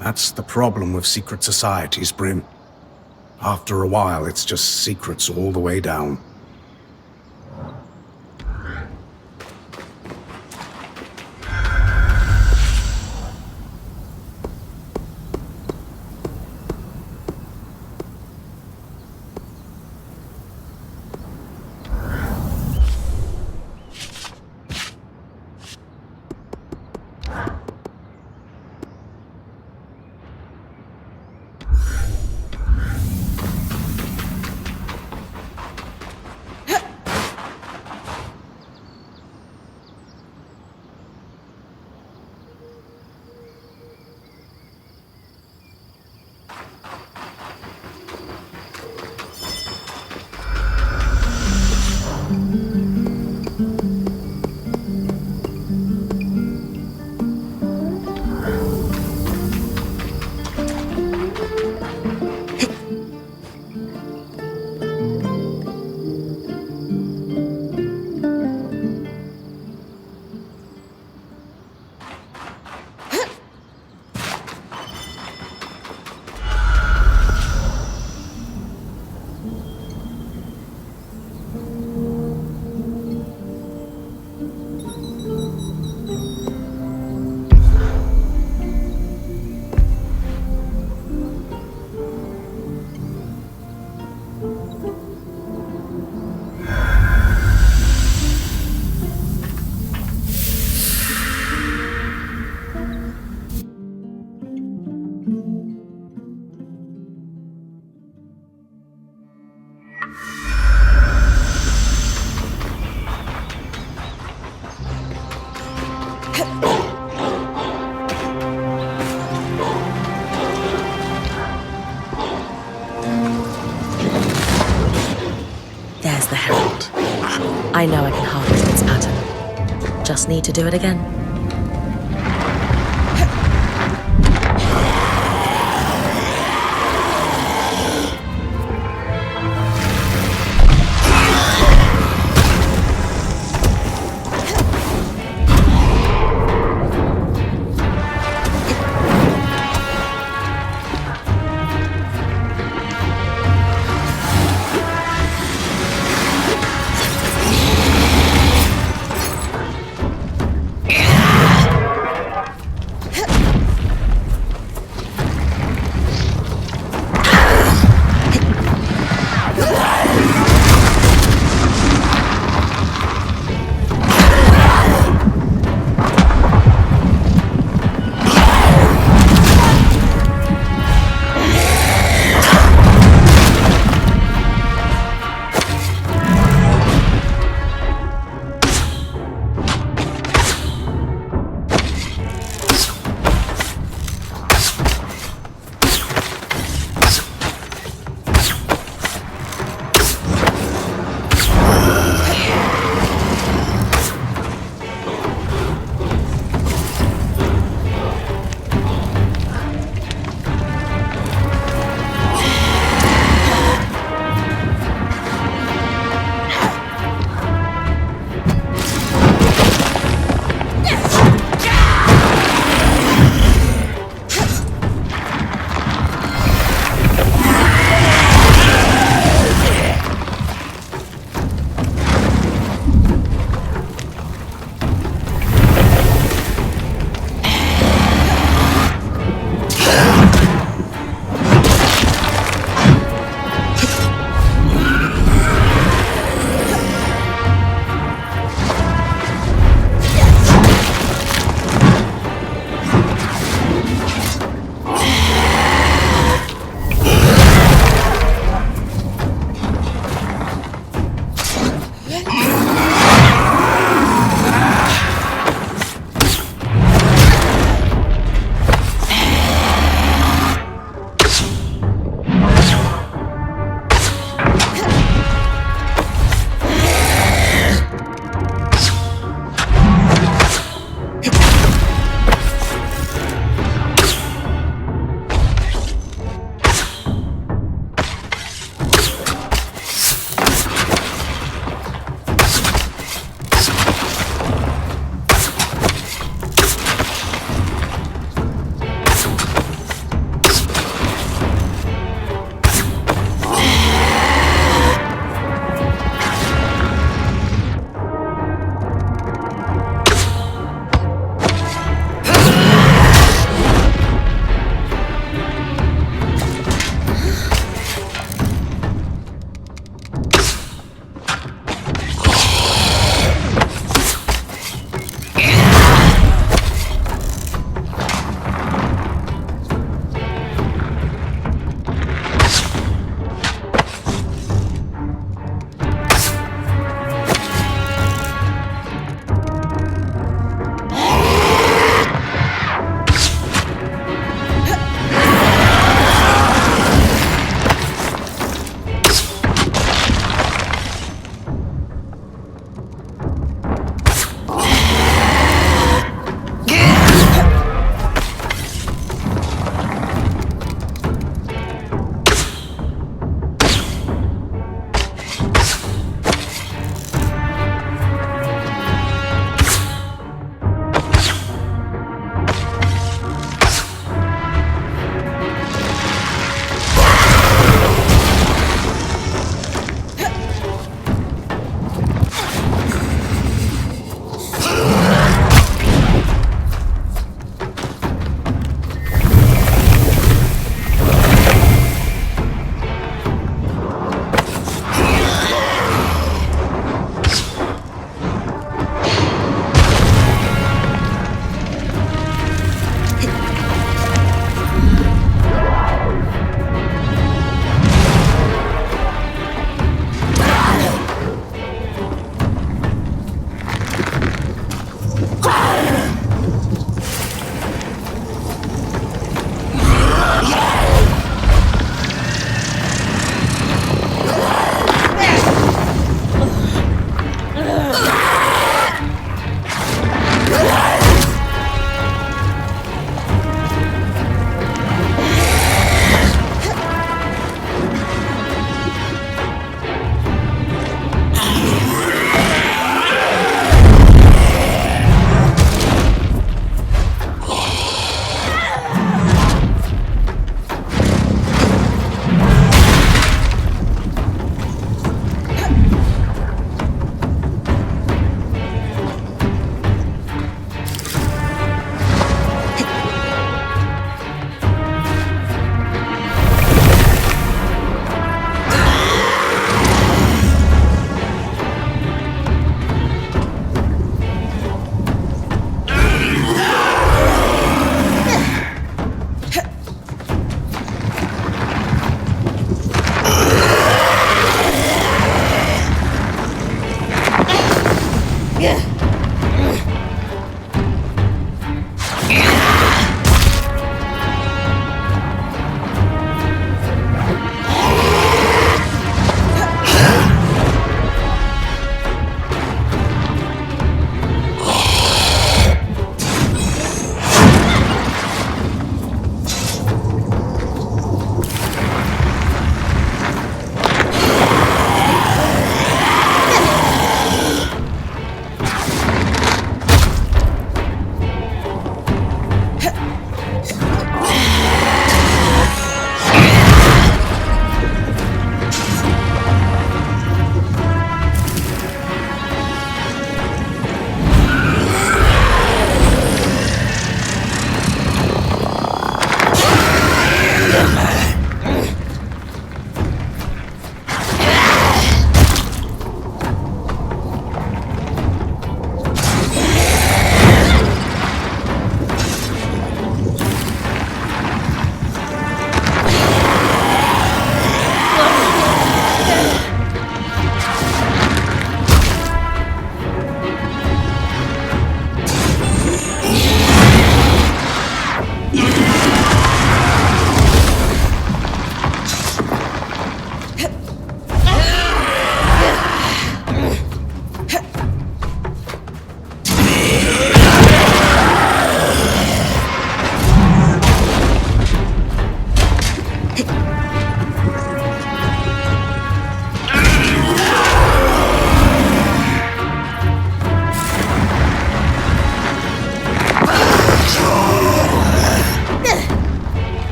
That's the problem with secret societies, Bryn. After a while, it's just secrets all the way down. I know I can harvest its pattern. Just need to do it again.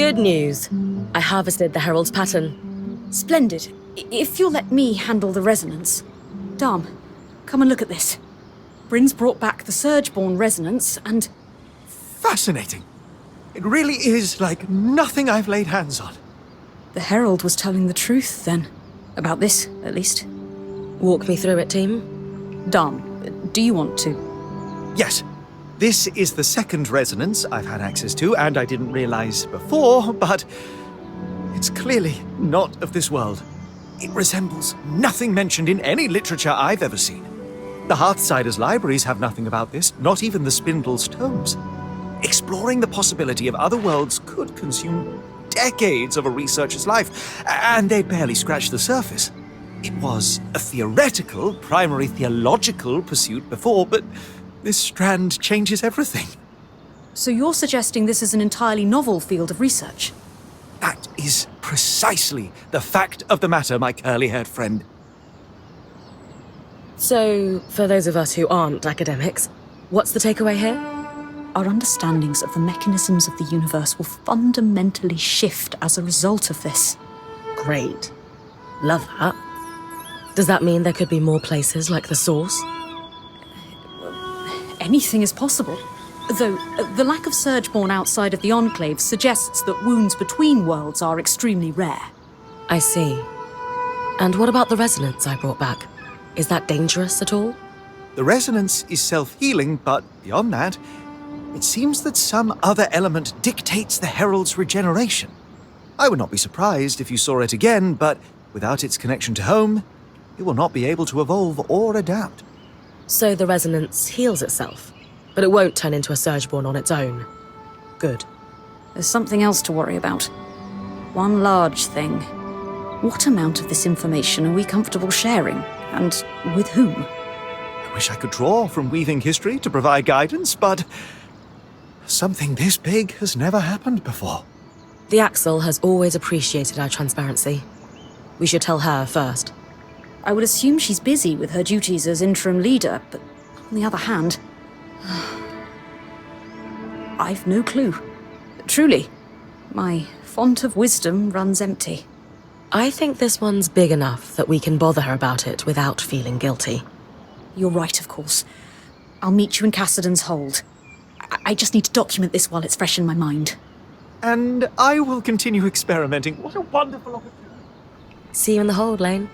Good news. I harvested the Herald's pattern. Splendid. If you'll let me handle the resonance. Dom, come and look at this. Bryn's brought back the Surgeborn resonance, and... Fascinating. It really is like nothing I've laid hands on. the Herald was telling the truth, then. About this, at least. Walk me through it, team. Dom, do you want to? Yes. This is the second resonance I've had access to, and I didn't realize before, but it's clearly not of this world. It resembles nothing mentioned in any literature I've ever seen. The Hearthsiders' libraries have nothing about this, not even the Spindle's tomes. Exploring the possibility of other worlds could consume decades of a researcher's life, and they barely scratched the surface. It was a theoretical, primary theological pursuit before, but this strand changes everything. So you're suggesting this is an entirely novel field of research? That is precisely the fact of the matter, my curly-haired friend. So, for those of us who aren't academics, what's the takeaway here? Our understandings of the mechanisms of the universe will fundamentally shift as a result of this. Great. Love that. Does that mean there could be more places like the Source? Anything is possible. Though, the lack of Surgeborn outside of the Enclave suggests that wounds between worlds are extremely rare. I see. And what about the resonance I brought back? Is that dangerous at all? The resonance is self-healing, but beyond that, it seems that some other element dictates the Herald's regeneration. I would not be surprised if you saw it again, but without its connection to home, it will not be able to evolve or adapt. So the resonance heals itself, but it won't turn into a Surgeborn on its own. Good. There's something else to worry about. One large thing. What amount of this information are we comfortable sharing? And with whom? I wish I could draw from weaving history to provide guidance, but something this big has never happened before. The Axel has always appreciated our transparency. We should tell her first. I would assume she's busy with her duties as interim leader, but on the other hand, I've no clue. Truly, my font of wisdom runs empty. I think this one's big enough that we can bother her about it without feeling guilty. You're right, of course. I'll meet you in Cassidy's hold. I just need to document this while it's fresh in my mind. And I will continue experimenting. What a wonderful opportunity. See you in the hold, Lane.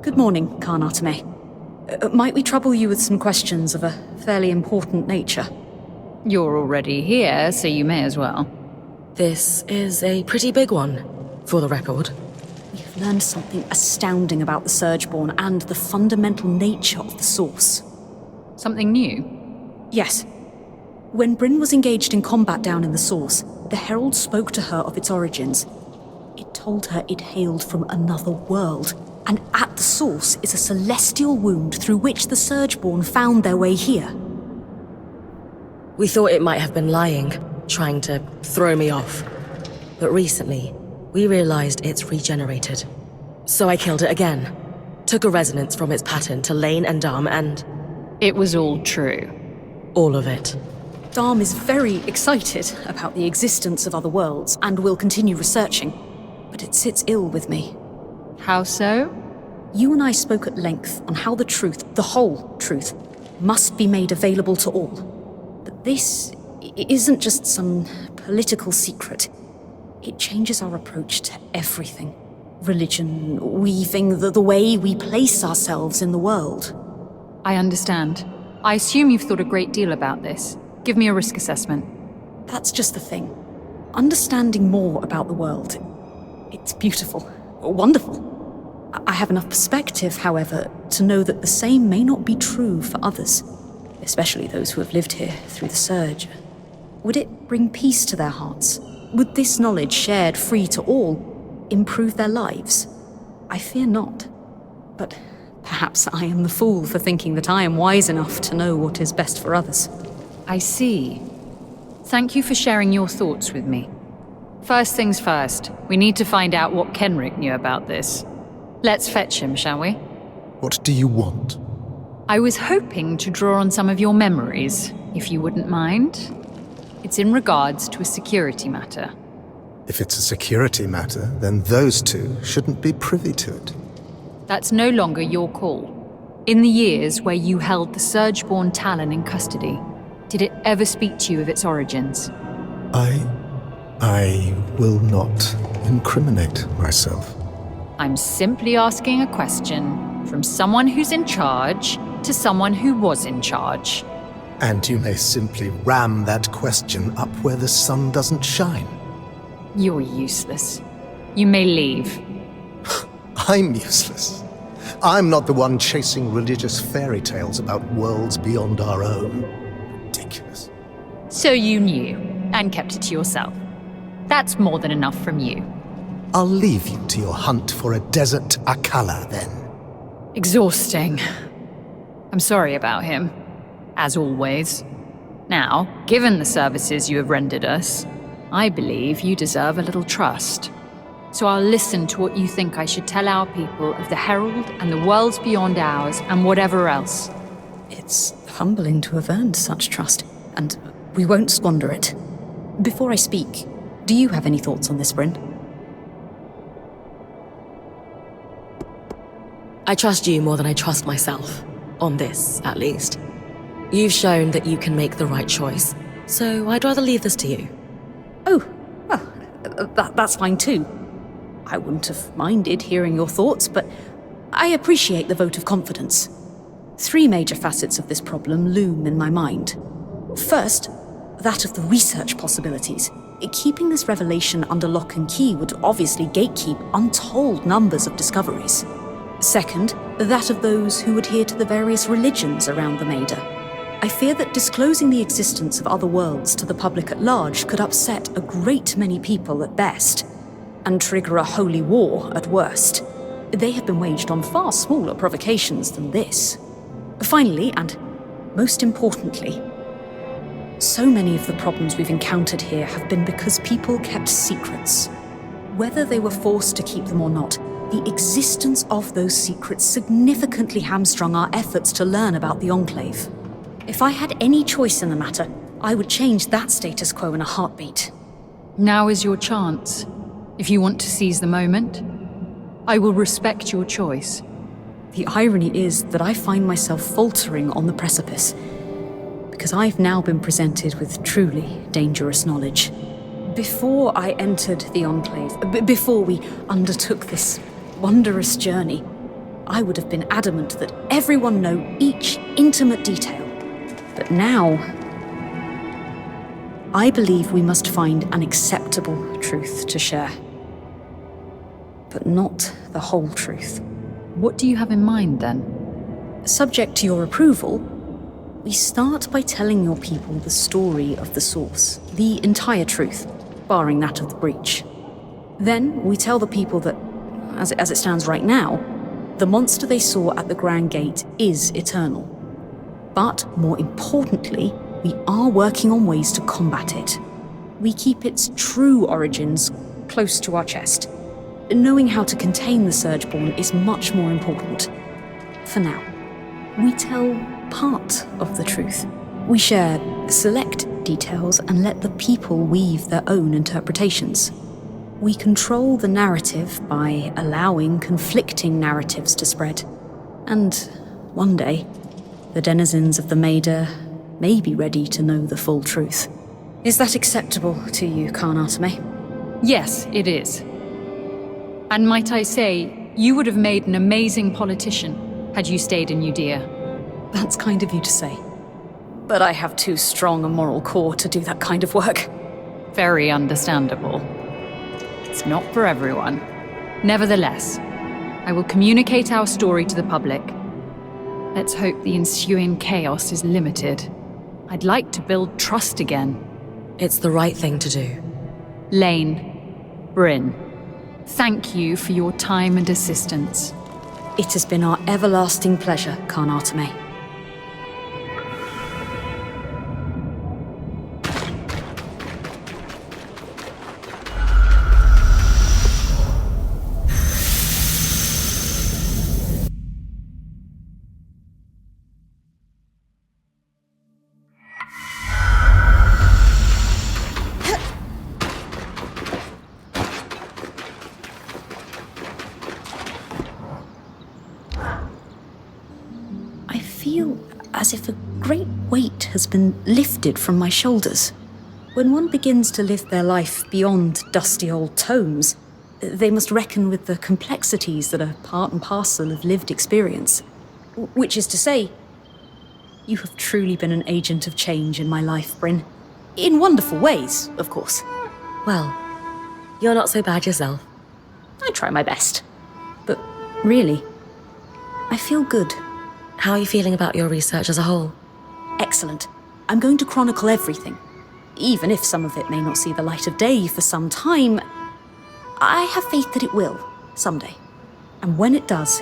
Good morning, Karnatame. Might we trouble you with some questions of a fairly important nature? You're already here, so you may as well. This is a pretty big one, for the record. We have learned something astounding about the Surgeborn and the fundamental nature of the Source. Something new? Yes. When Bryn was engaged in combat down in the Source, the Herald spoke to her of its origins. It told her it hailed from another world, and at the Source is a celestial wound through which the Surgeborn found their way here. We thought it might have been lying, trying to throw me off. But recently, we realized it's regenerated. So I killed it again. Took a resonance from its pattern to Lane and Dom, and... It was all true. all of it. Dom is very excited about the existence of other worlds and will continue researching. But it sits ill with me. How so? You and I spoke at length on how the truth, the whole truth, must be made available to all. But this isn't just some political secret. It changes our approach to everything. Religion, weaving, the way we place ourselves in the world. I understand. I assume you've thought a great deal about this. Give me a risk assessment. That's just the thing. Understanding more about the world, it's beautiful, wonderful. I have enough perspective, however, to know that the same may not be true for others, especially those who have lived here through the Surge. Would it bring peace to their hearts? Would this knowledge, shared free to all, improve their lives? I fear not. But perhaps I am the fool for thinking that I am wise enough to know what is best for others. I see. Thank you for sharing your thoughts with me. First things first, we need to find out what Kenrick knew about this. Let's fetch him, shall we? What do you want? I was hoping to draw on some of your memories, if you wouldn't mind. It's in regards to a security matter. If it's a security matter, then those two shouldn't be privy to it. That's no longer your call. In the years where you held the Surgeborn Talon in custody, did it ever speak to you of its origins? I will not incriminate myself. I'm simply asking a question from someone who's in charge to someone who was in charge. And you may simply ram that question up where the sun doesn't shine. You're useless. You may leave. I'm useless. I'm not the one chasing religious fairy tales about worlds beyond our own. Ridiculous. So you knew, and kept it to yourself. That's more than enough from you. I'll leave you to your hunt for a desert Akala, then. Exhausting. I'm sorry about him, as always. Now, given the services you have rendered us, I believe you deserve a little trust. So I'll listen to what you think I should tell our people of the Herald and the worlds beyond ours and whatever else. It's humbling to have earned such trust, and we won't squander it. Before I speak, do you have any thoughts on this, Bryn? I trust you more than I trust myself. On this, at least. You've shown that you can make the right choice, so I'd rather leave this to you. Oh, well, that's fine too. I wouldn't have minded hearing your thoughts, but I appreciate the vote of confidence. 3 major facets of this problem loom in my mind. First, that of the research possibilities. Keeping this revelation under lock and key would obviously gatekeep untold numbers of discoveries. Second, that of those who adhere to the various religions around the Maida. I fear that disclosing the existence of other worlds to the public at large could upset a great many people at best, and trigger a holy war at worst. They have been waged on far smaller provocations than this. Finally, and most importantly, so many of the problems we've encountered here have been because people kept secrets. Whether they were forced to keep them or not, the existence of those secrets significantly hamstrung our efforts to learn about the Enclave. If I had any choice in the matter, I would change that status quo in a heartbeat. Now is your chance. If you want to seize the moment, I will respect your choice. The irony is that I find myself faltering on the precipice, because I've now been presented with truly dangerous knowledge. Before I entered the Enclave, before we undertook this wondrous journey, I would have been adamant that everyone know each intimate detail. But now, I believe we must find an acceptable truth to share. But not the whole truth. What do you have in mind, then? Subject to your approval, we start by telling your people the story of the source, the entire truth, barring that of the breach. Then we tell the people that, as it stands right now, the monster they saw at the Grand Gate is eternal. But more importantly, we are working on ways to combat it. We keep its true origins close to our chest. Knowing how to contain the Surgeborn is much more important. For now, we tell part of the truth. We share select details and let the people weave their own interpretations. We control the narrative by allowing conflicting narratives to spread. And one day, the denizens of the Maida may be ready to know the full truth. Is that acceptable to you, Karnatame? Yes, it is. And might I say, you would have made an amazing politician had you stayed in Judea. That's kind of you to say. But I have too strong a moral core to do that kind of work. Very understandable. It's not for everyone. Nevertheless, I will communicate our story to the public. Let's hope the ensuing chaos is limited. I'd like to build trust again. It's the right thing to do. Lane, Bryn, thank you for your time and assistance. It has been our everlasting pleasure, Carnatame. As if a great weight has been lifted from my shoulders. When one begins to live their life beyond dusty old tomes, they must reckon with the complexities that are part and parcel of lived experience. Which is to say, you have truly been an agent of change in my life, Bryn. In wonderful ways, of course. Well, you're not so bad yourself. I try my best. But really, I feel good. How are you feeling about your research as a whole? Excellent. I'm going to chronicle everything. Even if some of it may not see the light of day for some time, I have faith that it will, someday. And when it does,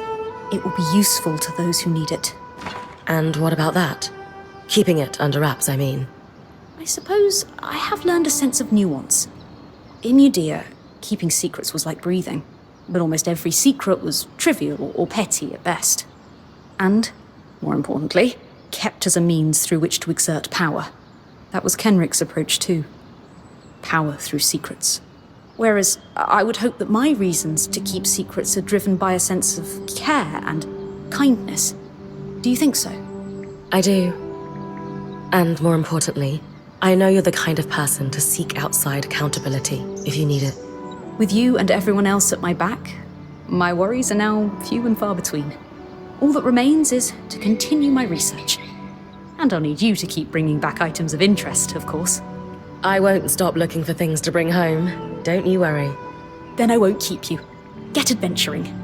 it will be useful to those who need it. And what about that? Keeping it under wraps, I mean. I suppose I have learned a sense of nuance. In Judea, keeping secrets was like breathing, but almost every secret was trivial or petty at best. And, more importantly, kept as a means through which to exert power. That was Kenrick's approach too. Power through secrets. Whereas I would hope that my reasons to keep secrets are driven by a sense of care and kindness. Do you think so? I do. And more importantly, I know you're the kind of person to seek outside accountability if you need it. With you and everyone else at my back, my worries are now few and far between. All that remains is to continue my research. And I'll need you to keep bringing back items of interest, of course. I won't stop looking for things to bring home. Don't you worry. Then I won't keep you. Get adventuring.